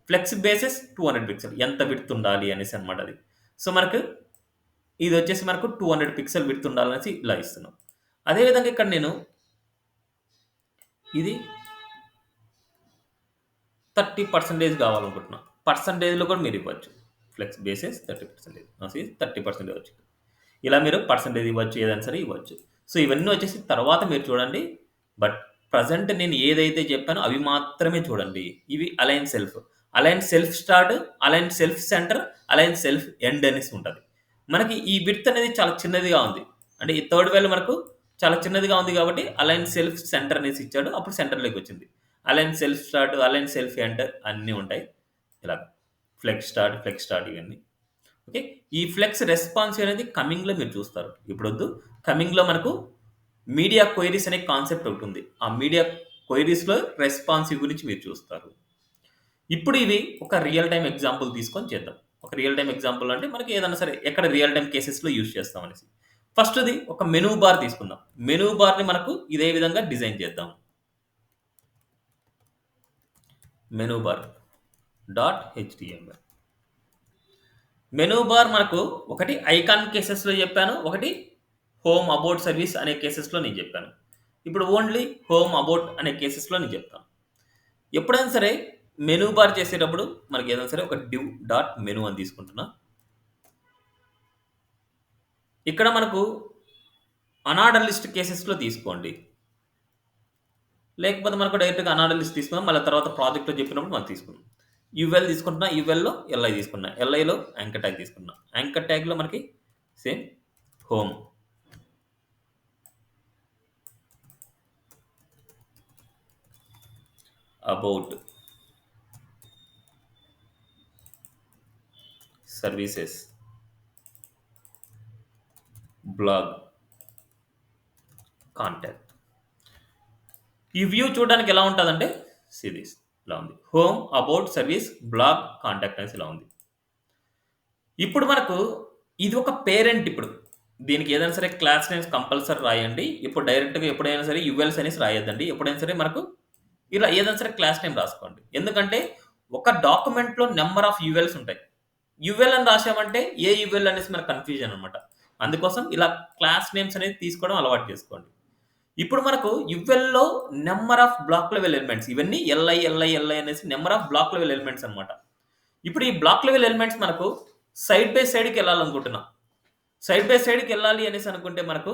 Flex bases 200 pixel ఎంత విడ్త్ ఉండాలి అనేసి అనమాట అది. సో మనకు ఇది వచ్చేసి మనకు 200 పిక్సెల్ విడ్త్ ఉండాలనేసి ఇలా ఇస్తున్నాం. అదేవిధంగా ఇక్కడ నేను ఇది 30% కావాలనుకుంటున్నా. పర్సెంటేజ్‌లో కూడా మీరు ఇవ్వచ్చు. Flex bases 30%. 30% ఇవ్వచ్చు. ఇలా మీరు పర్సెంటేజ్ ఇవ్వచ్చు, ఏదైనా సరే ఇవ్వచ్చు. సో ఇవన్నీ వచ్చేసి తర్వాత మీరు చూడండి. బట్ ప్రెజెంట్ నేను ఏదైతే చెప్పానో అవి మాత్రమే చూడండి. ఇవి align self. Align self start, align self centre, align self end అనేసి ఉంటది. మనకి ఈ విడ్త్ అనేది చాలా చిన్నదిగా ఉంది. అంటే ఈ థర్డ్ వాల్యూ మనకు చాలా చిన్నదిగా ఉంది కాబట్టి అలైన్ సెల్ఫ్ సెంటర్ అనేసి ఇచ్చాడు. అప్పుడు సెంటర్‌లోకి వచ్చింది. Align self start, align self enter అన్నీ ఉంటాయి. ఇలా ఫ్లెక్స్ స్టార్ట్ ఇవన్నీ. ఓకే. ఈ ఫ్లెక్స్ రెస్పాన్సివ్ అనేది కమింగ్‌లో మీరు చూస్తారు. ఇప్పుడొద్దు. కమింగ్‌లో మనకు మీడియా క్వెరీస్ అనే కాన్సెప్ట్ ఒకటుంది. ఆ మీడియా క్వెరీస్‌లో రెస్పాన్సివ్ గురించి మీరు చూస్తారు. ఇప్పుడు ఇవి ఒక రియల్ టైమ్ ఎగ్జాంపుల్ తీసుకొని చేద్దాం. ఒక రియల్ టైమ్ ఎగ్జాంపుల్ అంటే మనకి ఏదైనా సరే ఎక్కడ రియల్ టైమ్ కేసెస్‌లో యూజ్ చేస్తాం అనేసి. ఫస్ట్‌ది ఒక మెనూ బార్ తీసుకుందాం. మెనూ బార్‌ని మనకు ఇదే విధంగా డిజైన్ చేద్దాం. Menu bar dot HTML. Menu bar మనకు ఒకటి ఐకాన్ కేసెస్‌లో చెప్పాను. ఒకటి హోమ్ అబౌట్ సర్వీస్ అనే కేసెస్‌లో నేను చెప్పాను. ఇప్పుడు ఓన్లీ హోమ్ అబౌట్ అనే కేసెస్‌లో నేను చెప్తాను. ఎప్పుడైనా సరే మెనూ బార్ చేసేటప్పుడు మనకి ఏదైనా సరే ఒక డివ్ డాట్ మెనూ అని తీసుకుంటున్నా. ఇక్కడ మనకు అనార్డర్ లిస్ట్ కేసెస్‌లో తీసుకోండి. లేకపోతే మనకు డైరెక్ట్‌గా అనార్డర్ లిస్ట్ తీసుకుందాం. మళ్ళీ తర్వాత ప్రాజెక్ట్‌లో చెప్పినప్పుడు మనం తీసుకుందాం. యూఎల్ తీసుకుంటున్నా. యూఎల్‌లో ఎల్ఐ తీసుకున్నా. ఎల్ఐలో యాంకర్ ట్యాగ్ తీసుకున్నా. యాంకర్ ట్యాగ్‌లో మనకి same home. About services, blog, contact. ఈ వ్యూ చూడడానికి ఎలా ఉంటదంటే సిరీస్ ఇలా ఉంది. Home, about, service, blog, contact అనేసి ఇలా ఉంది. ఇప్పుడు మనకు ఇది ఒక పేరెంట్. ఇప్పుడు దీనికి ఏదైనా సరే క్లాస్ నేమ్స్ కంపల్సరీ రాయండి. ఇప్పుడు డైరెక్ట్‌గా ఎప్పుడైనా సరే యూఎల్స్ అనేసి రాయొద్దండి. ఎప్పుడైనా సరే మనకు ఇలా ఏదైనా సరే క్లాస్ నేమ్ రాసుకోండి. ఎందుకంటే ఒక డాక్యుమెంట్‌లో నంబర్ ఆఫ్ యూఎల్స్ ఉంటాయి. యూఎల్ అని రాసామంటే ఏ యూఎల్ అనేసి మనకు కన్‌ఫ్యూజన్ అనమాట. అందుకోసం ఇలా క్లాస్ నేమ్స్ అనేది తీసుకోవడం అలవాటు చేసుకోండి. ఇప్పుడు మనకు యూఎల్‌లో number of block level elements ఇవన్నీ ఎల్ఐ అనేసి number of block level elements అనమాట. ఇప్పుడు ఈ బ్లాక్ లెవెల్ ఎలిమెంట్స్ మనకు సైడ్ బై సైడ్‌కి ఎళ్ళాలనుకుంటున్నాం. సైడ్ బై సైడ్‌కి ఎళ్ళాలి అనేసి అనుకుంటే మనకు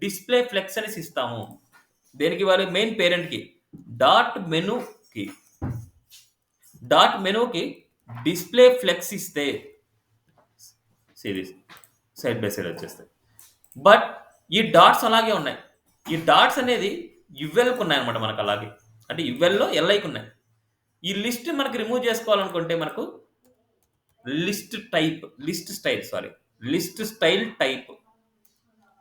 డిస్‌ప్లే ఫ్లెక్స్ అనేసి ఇస్తాము. దేనికి ఇవ్వాలి? మెయిన్ పేరెంట్‌కి. డాట్ మెనూకి డిస్‌ప్లే ఫ్లెక్స్ ఇస్తే సిరీస్ సైడ్ బై సైడ్ వచ్చేస్తాయి. బట్ ఈ డాట్స్ అలాగే ఉన్నాయి. ఈ డాట్స్ అనేది యూఎల్‌కి ఉన్నాయన్నమాట మనకు అలాగే. అంటే యూఎల్‌లో ఎల్ఐకి ఉన్నాయి. ఈ లిస్ట్ మనకి రిమూవ్ చేసుకోవాలనుకుంటే మనకు లిస్ట్ స్టైల్ టైప్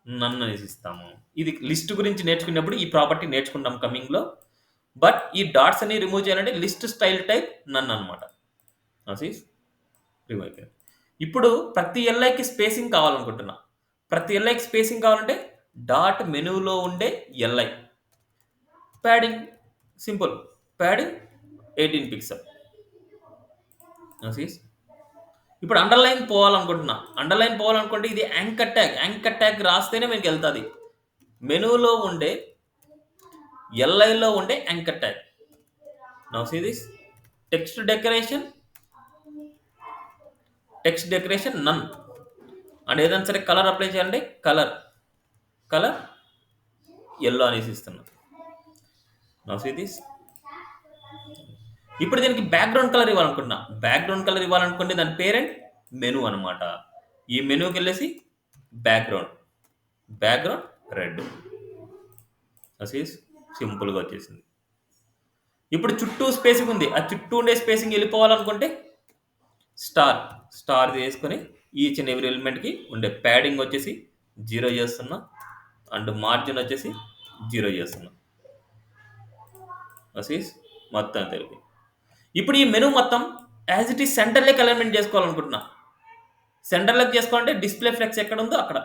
నన్ అనేసి ఇస్తాము. ఇది లిస్ట్ గురించి నేర్చుకున్నప్పుడు ఈ ప్రాపర్టీ నేర్చుకుంటాం కమింగ్‌లో. బట్ ఈ డాట్స్ అన్ని రిమూవ్ చేయాలంటే లిస్ట్ స్టైల్ టైప్ నన్ అనమాట. రిమూవ్ అయిపోయింది. ఇప్పుడు ప్రతి ఎల్ఐకి స్పేసింగ్ కావాలనుకుంటున్నా. ప్రతి ఎల్ఐకి స్పేసింగ్ కావాలంటే డాట్ మెనూలో ఉండే LI. Padding simple. Padding 18 pixel. ఇప్పుడు అండర్‌లైన్ పోవాలనుకుంటున్నా. అండర్‌లైన్ పోవాలనుకుంటే ఇది యాంకర్ ట్యాగ్. యాంకర్ ట్యాగ్ రాస్తేనే మీకెళ్తది. మెనూలో ఉండే ఎల్ఐలో ఉండే anchor tag. Now see this. Text decoration none. And ఏదైనా సరే కలర్ అప్లై చేయాలంటే కలర్ యెల్లో అనేసి ఇస్తున్నా. Now see this. ఇప్పుడు దీనికి బ్యాక్‌గ్రౌండ్ కలర్ ఇవ్వాలనుకుంటున్నా. బ్యాక్‌గ్రౌండ్ కలర్ ఇవ్వాలనుకుంటే దాని పేరెంట్ మెనూ అనమాట. ఈ మెనూకెళ్ళేసి బ్యాక్‌గ్రౌండ్ రెడ్. సింపుల్‌గా వచ్చేసింది. ఇప్పుడు చుట్టూ స్పేసింగ్ ఉంది, ఆ చుట్టూ ఉండే స్పేసింగ్ వెళ్ళిపోవాలనుకుంటే స్టార్ చేసుకొని ఈచ్ అండ్ ఎవ్రీ ఎలిమెంట్కి ఉండే ప్యాడింగ్ వచ్చేసి 0 చేస్తున్నా, అండ్ మార్జిన్ వచ్చేసి 0 చేస్తున్నా. మొత్తం తెలుగు. ఇప్పుడు ఈ మెనూ మొత్తం యాజ్ ఇట్ ఈస్ సెంటర్లోకి అలైన్మెంట్ చేసుకోవాలనుకుంటున్నా. సెంటర్లోకి చేసుకోవాలంటే డిస్ప్లే ఫ్లెక్స్ ఎక్కడ ఉందో అక్కడ.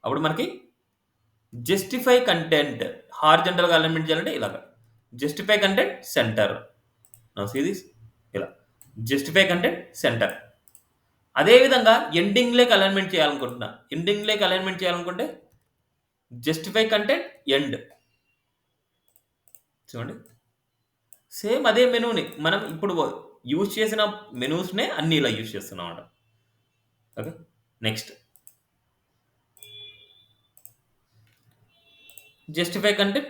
అప్పుడు మనకి జస్టిఫై కంటెంట్ హారిజంటల్గా అలైన్మెంట్ చేయాలంటే ఇలాగ జస్టిఫై కంటెంట్ సెంటర్. ఇలా జస్టిఫై కంటెంట్ సెంటర్. అదేవిధంగా ఎండింగ్లోకి అలైన్మెంట్ చేయాలనుకుంటున్నా. ఎండింగ్లోకి అలైన్మెంట్ చేయాలనుకుంటే జస్టిఫై కంటెంట్ ఎండ్. చూడండి, సేమ్ అదే మెనూని మనం ఇప్పుడు యూజ్ చేసిన మెనూస్నే అన్ని ఇలా యూజ్ చేస్తున్నాం అన్నమాట. ఓకే, నెక్స్ట్ జస్టిఫై కంటెంట్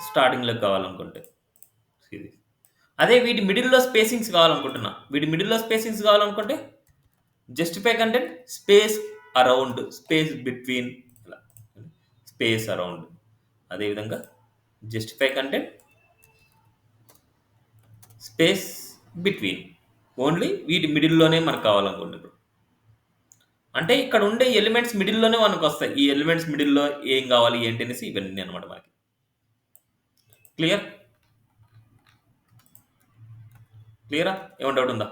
స్టార్టింగ్లో కావాలనుకుంటే సిరీస్. అదే వీటి మిడిల్లో స్పేసింగ్స్ కావాలనుకుంటే justify content space around, space between, ఇలా స్పేస్ అరౌండ్. అదేవిధంగా justify content space between, only వీటి మిడిల్లోనే మనకు కావాలనుకుంటున్నాం. అంటే ఇక్కడ ఉండే ఎలిమెంట్స్ మిడిల్లోనే మనకు వస్తాయి. ఈ ఎలిమెంట్స్ మిడిల్లో ఏం కావాలి ఏంటి అనేసి ఇవన్నీ అనమాట మనకి. క్లియరా? ఏమైనా డౌట్ ఉందా?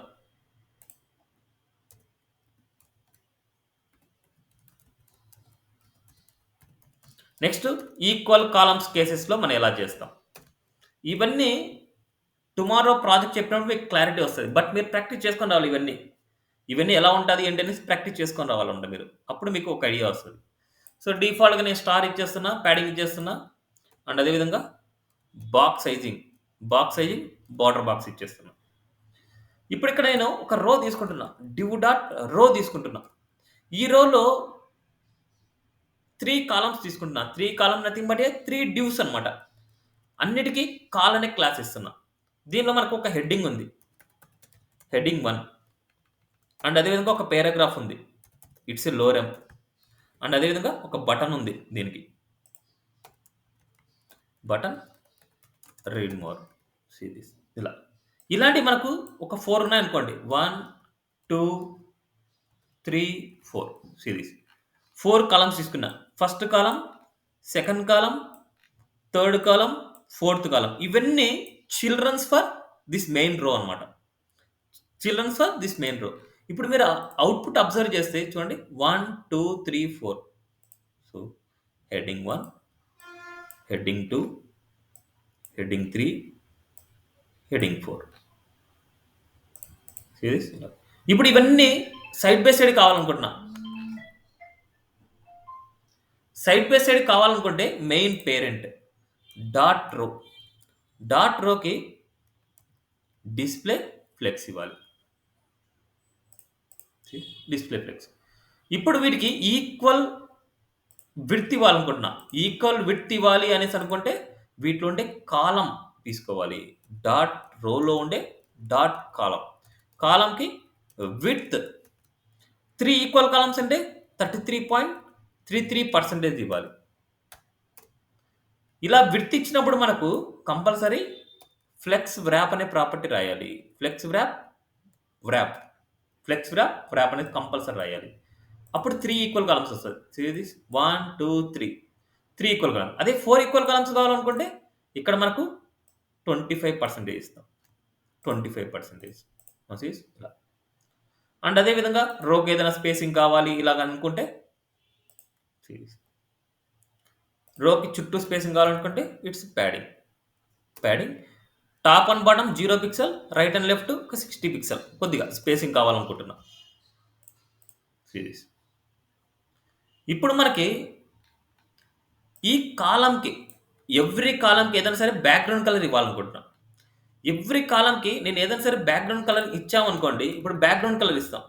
నెక్స్ట్ ఈక్వల్ కాలమ్స్ కేసెస్లో మనం ఎలా చేస్తాం, ఇవన్నీ టుమారో ప్రాజెక్ట్ చెప్పినప్పుడు మీకు క్లారిటీ వస్తుంది. బట్ మీరు ప్రాక్టీస్ చేసుకొని రావాలి. ఇవన్నీ ఎలా ఉంటుంది ఏంటి అనేసి ప్రాక్టీస్ చేసుకొని రావాలంట మీరు. అప్పుడు మీకు ఒక ఐడియా వస్తుంది. సో డిఫాల్ట్గా నేను స్టార్ ఇచ్చేస్తున్నా, ప్యాడింగ్ ఇచ్చేస్తున్నా, అండ్ అదేవిధంగా బాక్స్ సైజింగ్ బార్డర్ బాక్స్ ఇచ్చేస్తున్నా. ఇప్పుడు ఇక్కడ నేను ఒక రో తీసుకుంటున్నా, div డాట్ రో తీసుకుంటున్నా. ఈ రోలో 3 కాలమ్స్ తీసుకుంటున్నా. 3 కాలమ్ నథింగ్ బట్ 3 divs అనమాట. అన్నిటికీ కాల్ అనే క్లాస్ ఇస్తున్నా. దీనిలో మనకు ఒక హెడ్డింగ్ ఉంది, హెడ్డింగ్ 1, అండ్ అదేవిధంగా ఒక పారాగ్రాఫ్ ఉంది, ఇట్స్ ఏ లోరెమ్, అండ్ అదేవిధంగా ఒక బటన్ ఉంది, దీనికి బటన్ రీడ్ మోర్. ఇలాంటి మనకు ఒక 4 ఉన్నాయనుకోండి. 1 2 3 4 సిరీస్ 4 కాలమ్స్ తీసుకున్నా. First column, second column, third column, fourth column. ఇవన్నీ చిల్డ్రన్స్ ఫర్ దిస్ మెయిన్ రో అనమాట. ఇప్పుడు మీరు అవుట్పుట్ అబ్జర్వ్ చేస్తే చూడండి, 1 2 3 4. So heading 1, heading 2, heading 3, heading 4. Series. ఇప్పుడు ఇవన్నీ సైడ్ బై సైడ్ కావాలనుకుంటున్నా. కావాలనుకుంటే మెయిన్ పేరెంట్ డాట్ రోకి డిస్ప్లే ఫ్లెక్స్ ఇవ్వాలి. ఇప్పుడు వీటికి ఈక్వల్ విడ్త్ ఇవ్వాలి అనేసి అనుకుంటే వీటిలో ఉండే కాలం తీసుకోవాలి. డాట్ రోలో ఉండే డాట్ కాలంకి విడ్త్ 3 ఈక్వల్ కాలమ్స్ అంటే 33.33% ఇవ్వాలి. ఇలా విడ్త్ ఇచ్చినప్పుడు మనకు కంపల్సరీ ఫ్లెక్స్ వ్రాప్ అనే ప్రాపర్టీ రాయాలి. ఫ్లెక్స్ వ్రాప్ అనేది కంపల్సరీ రాయాలి. అప్పుడు 3 ఈక్వల్ కాలమ్స్ వస్తుంది. 1 2 3 ఈక్వల్ కాలమ్స్. అదే 4 ఈక్వల్ కాలమ్స్ కావాలనుకుంటే ఇక్కడ మనకు 25% ఇస్తాం. 25% ఇలా. అండ్ అదేవిధంగా రోకి ఏదైనా స్పేసింగ్ కావాలి ఇలాగ అనుకుంటే, రోకి చుట్టూ స్పేసింగ్ కావాలనుకుంటే it's padding top and bottom 0 pixel, right and left ఒక 60 పిక్సెల్ కొద్దిగా స్పేసింగ్ కావాలనుకుంటున్నా. సిరీస్. ఇప్పుడు మనకి ఈ కాలంకి ఎవ్రీ కాలంకి ఏదైనా సరే బ్యాక్గ్రౌండ్ కలర్ ఇవ్వాలనుకుంటున్నా. ఎవ్రీ కాలంకి నేను ఏదైనా సరే బ్యాక్గ్రౌండ్ కలర్ ఇచ్చామనుకోండి, ఇప్పుడు బ్యాక్గ్రౌండ్ కలర్ ఇస్తాం.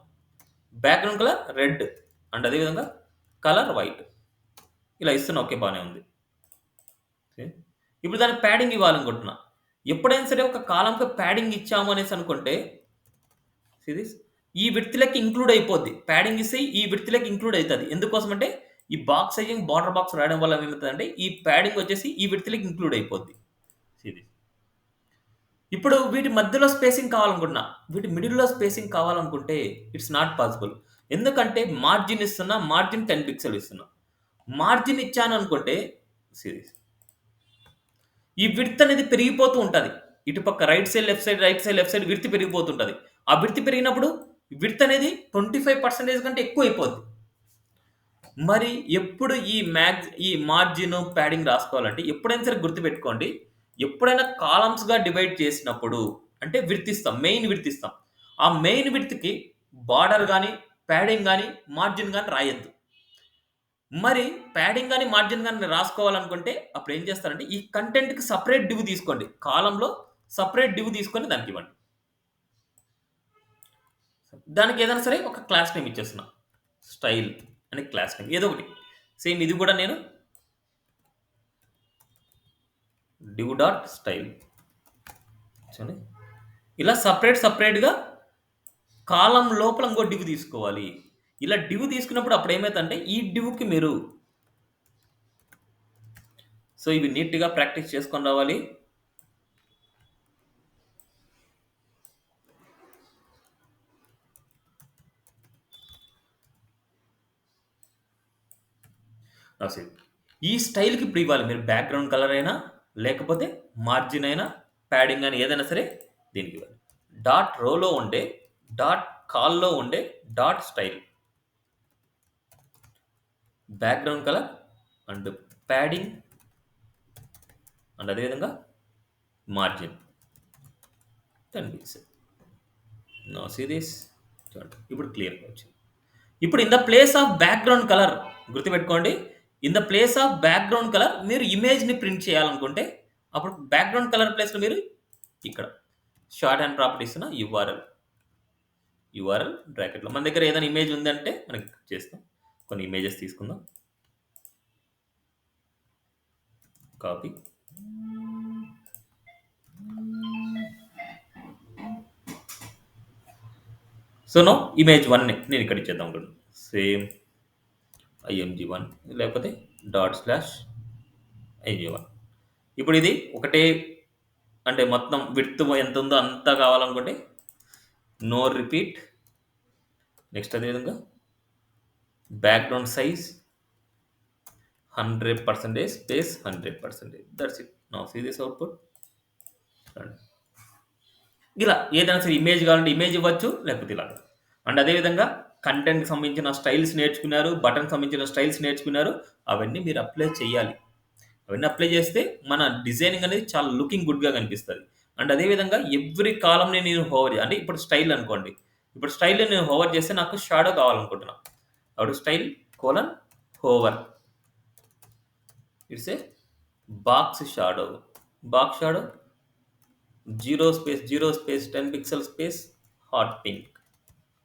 బ్యాక్గ్రౌండ్ కలర్ రెడ్, అండ్ అదేవిధంగా కలర్ వైట్ ఇలా ఇస్తున్నా. ఓకే, బాగానే ఉంది. ఇప్పుడు దానికి ప్యాడింగ్ ఇవ్వాలనుకుంటున్నా. ఎప్పుడైనా సరే ఒక కాలంకి ప్యాడింగ్ ఇచ్చాము అనేసి అనుకుంటే సిరీస్ ఈ విడ్త్లకి ఇంక్లూడ్ అయిపోద్ది. ప్యాడింగ్ ఇస్తే ఈ విడ్త్లకి ఇంక్లూడ్ అవుతుంది. ఎందుకోసం అంటే ఈ బాక్స్ సైజింగ్ బార్డర్ బాక్స్ రాయడం వల్ల ఏమవుతుందంటే ఈ ప్యాడింగ్ వచ్చేసి ఈ విడతలకి ఇంక్లూడ్ అయిపోద్ది. ఇది. ఇప్పుడు వీటి మధ్యలో స్పేసింగ్ కావాలనుకుంటున్నా. వీటి మిడిల్‌లో స్పేసింగ్ కావాలనుకుంటే ఇట్స్ నాట్ పాసిబుల్. ఎందుకంటే మార్జిన్ ఇస్తున్నా. మార్జిన్ 10 పిక్సెల్ ఇస్తున్నా. మార్జిన్ ఇచ్చాననుకుంటే సీరీస్. ఈ విడ్త్ అనేది పెరిగిపోతూ ఉంటది. ఇటుపక్క right side, left side, right side, left side width పెరిగిపోతుంటది. ఆ విడ్త్ పెరిగినప్పుడు విడ్త్ అనేది 25% కంటే ఎక్కువైపోద్ది. మరి ఎప్పుడు ఈ మార్జిన్, ప్యాడింగ్ రాసుకోవాలంటే ఎప్పుడైనా సరే గుర్తుపెట్టుకోండి. ఎప్పుడైనా కాలమ్స్‌గా డివైడ్ చేసినప్పుడు అంటే విడ్త్ ఇస్తాం. మెయిన్ విడ్త్ ఇస్తాం. ఆ మెయిన్ విడ్త్‌కి బార్డర్ గాని, ప్యాడింగ్ గాని, మార్జిన్ గాని రాయొద్దు. మరి ప్యాడింగ్ గాని, మార్జిన్ గాని రాసుకోవాలనుకుంటే అప్పుడు ఏం చేస్తారంటే ఈ కంటెంట్‌కి సెపరేట్ డివ్ తీసుకోండి. కాలమ్‌లో సెపరేట్ డివ్ తీసుకొని దానికివ్వండి. దానికి ఏదైనా సరే ఒక క్లాస్ నేమ్ ఇచ్చేస్తున్నా. స్టైల్ అని క్లాస్ నేమ్ ఏదో ఒకటి. సేమ్ ఇది కూడా నేను div డాట్ స్టైల్ చూడండి. ఇలా సెపరేట్‌గా కాలమ్ లోపల ఇంకో డివ్ తీసుకోవాలి. ఇలా డివ్ తీసుకున్నప్పుడు అప్పుడు ఏమైద్దంటే ఈ డివ్‌కి మీరు సో ఇవి నీట్‌గా ప్రాక్టీస్ చేసుకొని రావాలి. రాసేది. ఈ స్టైల్‌కి ఇప్పుడు ఇవ్వాలి మీరు బ్యాక్‌గ్రౌండ్ కలర్ అయినా, లేకపోతే మార్జిన్ అయినా, ప్యాడింగ్ అయినా ఏదైనా సరే దీనికి ఇవ్వాలి. డాట్ రోలో ఉండే, డాట్ కాల్‌లో ఉండే, dot style. Background colour and padding and అదే విధంగా margin 10 pixel. Now see this చూడండి. ఇప్పుడు క్లియర్‌గా వచ్చింది. ఇప్పుడు in the place of background colour గుర్తుపెట్టుకోండి. In the place of background colour మీరు ఇమేజ్‌ని ప్రింట్ చేయాలనుకుంటే అప్పుడు బ్యాక్‌గ్రౌండ్ కలర్ ప్లేస్‌లో మీరు ఇక్కడ షార్ట్ హ్యాండ్ ప్రాపర్టీ ఇస్తున్న యూఆర్ఎల్ బ్రాకెట్‌లో మన దగ్గర ఏదైనా ఇమేజ్ ఉందంటే మనకి చేస్తాం. కొన్ని ఇమేజెస్ తీసుకుందాం. కాపీ. సో నౌ ఇమేజ్ 1ని నేను ఇక్కడ ఇచ్చేద్దాం అనుకుంటున్నాను. సేమ్ img1 లేకపోతే ./img1. ఇప్పుడు ఇది ఒకటే అంటే మొత్తం విడ్త్ ఎంత ఉందో అంతా కావాలనుకుంటే నో రిపీట్. నెక్స్ట్ అదే విధంగా background size 100% space 100%. That's it. Now see this output. ఇలా ఏదైనా సరే ఇమేజ్ కావాలంటే ఇమేజ్ ఇవ్వచ్చు. లేకపోతే ఇలాగా. అండ్ అదే విధంగా కంటెంట్‌కి సంబంధించిన స్టైల్స్ నేర్చుకున్నారు. బటన్‌కి సంబంధించిన స్టైల్స్ నేర్చుకున్నారు. అవన్నీ మీరు అప్లై చేయాలి. అవన్నీ అప్లై చేస్తే మన డిజైనింగ్ అనేది చాలా లుకింగ్ గుడ్‌గా కనిపిస్తది. అండ్ అదే విధంగా ఎవ్రి కాలమ్‌ని నేను హోవర్ అంటే ఇప్పుడు స్టైల్ అనుకోండి. ఇప్పుడు స్టైల్‌ని నేను హోవర్ చేస్తే నాకు షాడో కావాలనుకుంటున్నా. అప్పుడు style hover. It's a box shadow. Box shadow 0 space 10 pixel space hot pink.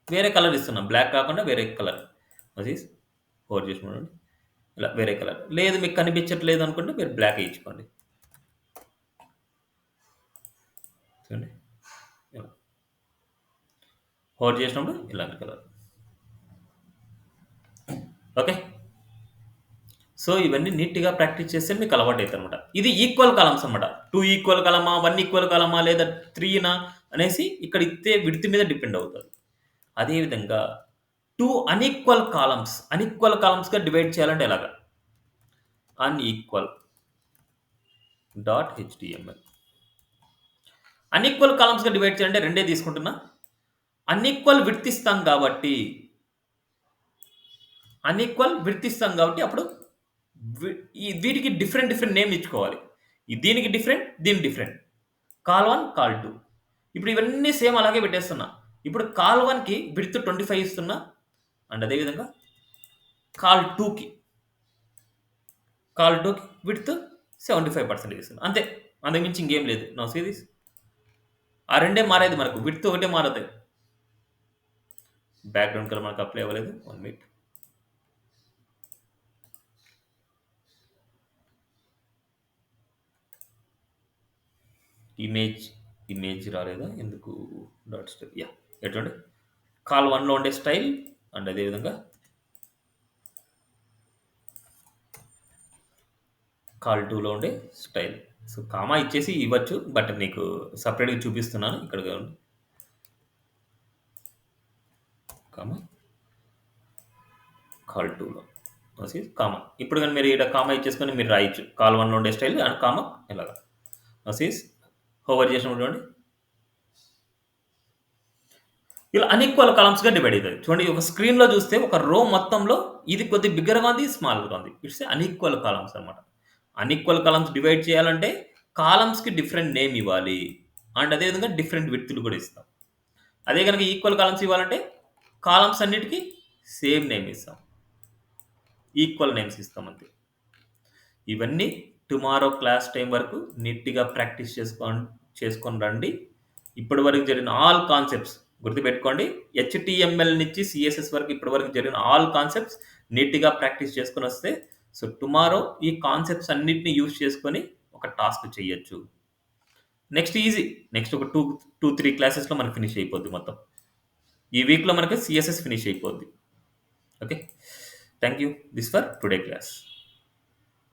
వేరే కలర్ ఇస్తున్నాం. బ్లాక్ కాకుండా వేరే కలర్. అది హోల్డ్ చేసి చూడండి. ఇలా వేరే కలర్. లేదు మీకు కనిపించట్లేదు అనుకుంటే మీరు బ్లాక్ ఇచ్చుకోండి. చూడండి. ఇలా హోల్డ్ చేసినప్పుడు ఇలాంటి కలర్. ఓకే. సో ఇవన్నీ నీట్‌గా ప్రాక్టీస్ చేస్తే మీకు అలవాటు అవుతుందన్నమాట. ఇది ఈక్వల్ కాలమ్స్ అన్నమాట. 2 ఈక్వల్ కాలమా, 1 ఈక్వల్ కాలమా లేదా 3నా అనేసి ఇక్కడ ఇచ్చే విడ్త్ మీద డిపెండ్ అవుతది. అదే విధంగా 2 అన్‌ఈక్వల్ కాలమ్స్‌గా డివైడ్ చేయాలంటే ఎలాగా? Unequal .html. అన్‌ఈక్వల్ కాలమ్స్‌గా డివైడ్ చేయాలంటే రెండే తీసుకుంటున్నా. అన్‌ఈక్వల్ విడ్త్ ఇస్తాం కాబట్టి అప్పుడు వీటికి డిఫరెంట్ నేమ్ ఇచ్చుకోవాలి. దీనికి డిఫరెంట్, దీనికి డిఫరెంట్. Call 1, call 2. ఇప్పుడు ఇవన్నీ సేమ్ అలాగే పెట్టేస్తున్నా. ఇప్పుడు కాల్ 1కి విడ్త్ 25 ఇస్తున్నా. అండ్ అదే విధంగా కాల్ 2కి విడ్త్ 75% ఇస్తున్నా. అంతే. అంతకు మించి ఇంకేం లేదు. Now see this. ఆ రెండే మారేది మనకు. విడ్త్ ఒకటే మారతాయి. బ్యాక్‌గ్రౌండ్ కలర్ మనకు అప్లై అవ్వలేదు. 1 మినిట్. ఇమేజ్ రాలేదా? ఎందుకు డాట్ స్టైల్ యాహ్! ఎటువంటి కాల్ 1లో ఉండే స్టైల్ అండ్ అదే విధంగా కాల్ 2లో ఉండే స్టైల్. సో, కామా ఇచ్చేసి ఇవ్వచ్చు. బట్ నీకు సెపరేట్‌గా చూపిస్తున్నాను. ఇక్కడ చూడండి. కామా కాల్ 2లో కామా. ఇప్పుడు గాని మీరు ఈడ కామా ఇచ్చేసుకొని మీరు రాయొచ్చు. కాల్ 1లో ఉండే స్టైల్ అండ్ కామా ఇలాగా. హోవర్ చేసినప్పుడు చూడండి. ఇలా అన్‌ఈక్వల్ కాలమ్స్‌గా డివైడ్ అయితది. చూడండి ఒక స్క్రీన్‌లో చూస్తే ఒక రో మొత్తంలో ఇది కొద్దిగా బిగ్గరగా ఉంది, స్మాల్‌గా ఉంది. ఇట్స్ అన్‌ఈక్వల్ కాలమ్స్ అన్నమాట. అన్‌ఈక్వల్ కాలమ్స్ డివైడ్ చేయాలంటే కాలమ్స్‌కి డిఫరెంట్ నేమ్ ఇవ్వాలి. అండ్ అదే విధంగా డిఫరెంట్ విడ్త్‌లు కూడా ఇస్తాం. అదే గనుక ఈక్వల్ కాలమ్స్ ఇవ్వాలంటే కాలమ్స్ అన్నిటికి సేమ్ నేమ్ ఇస్తాం. ఈక్వల్ నేమ్స్ ఇస్తాం అంతే. ఇవన్నీ టుమారో క్లాస్ టైం వరకు నీట్‌గా ప్రాక్టీస్ చేసుకొని రండి. ఇప్పటి వరకు జరిగిన ఆల్ కాన్సెప్ట్స్ గుర్తుపెట్టుకోండి. హెచ్‌టీఎంఎల్ నుంచి సీఎస్ఎస్ వరకు ఇప్పటి వరకు జరిగిన ఆల్ కాన్సెప్ట్స్ నీట్‌గా ప్రాక్టీస్ చేసుకొనొస్తే సో, టుమారో ఈ కాన్సెప్ట్స్ అన్నిటిని యూజ్ చేసుకొని ఒక టాస్క్ చేయొచ్చు. Next easy. నెక్స్ట్ ఒక 3 క్లాసెస్‌లో మనకు ఫినిష్ అయిపోద్ది మొత్తం. ఈ వీక్‌లో మనకు సీఎస్ఎస్ ఫినిష్ అయిపోద్ది. Okay. Thank you. This for today class.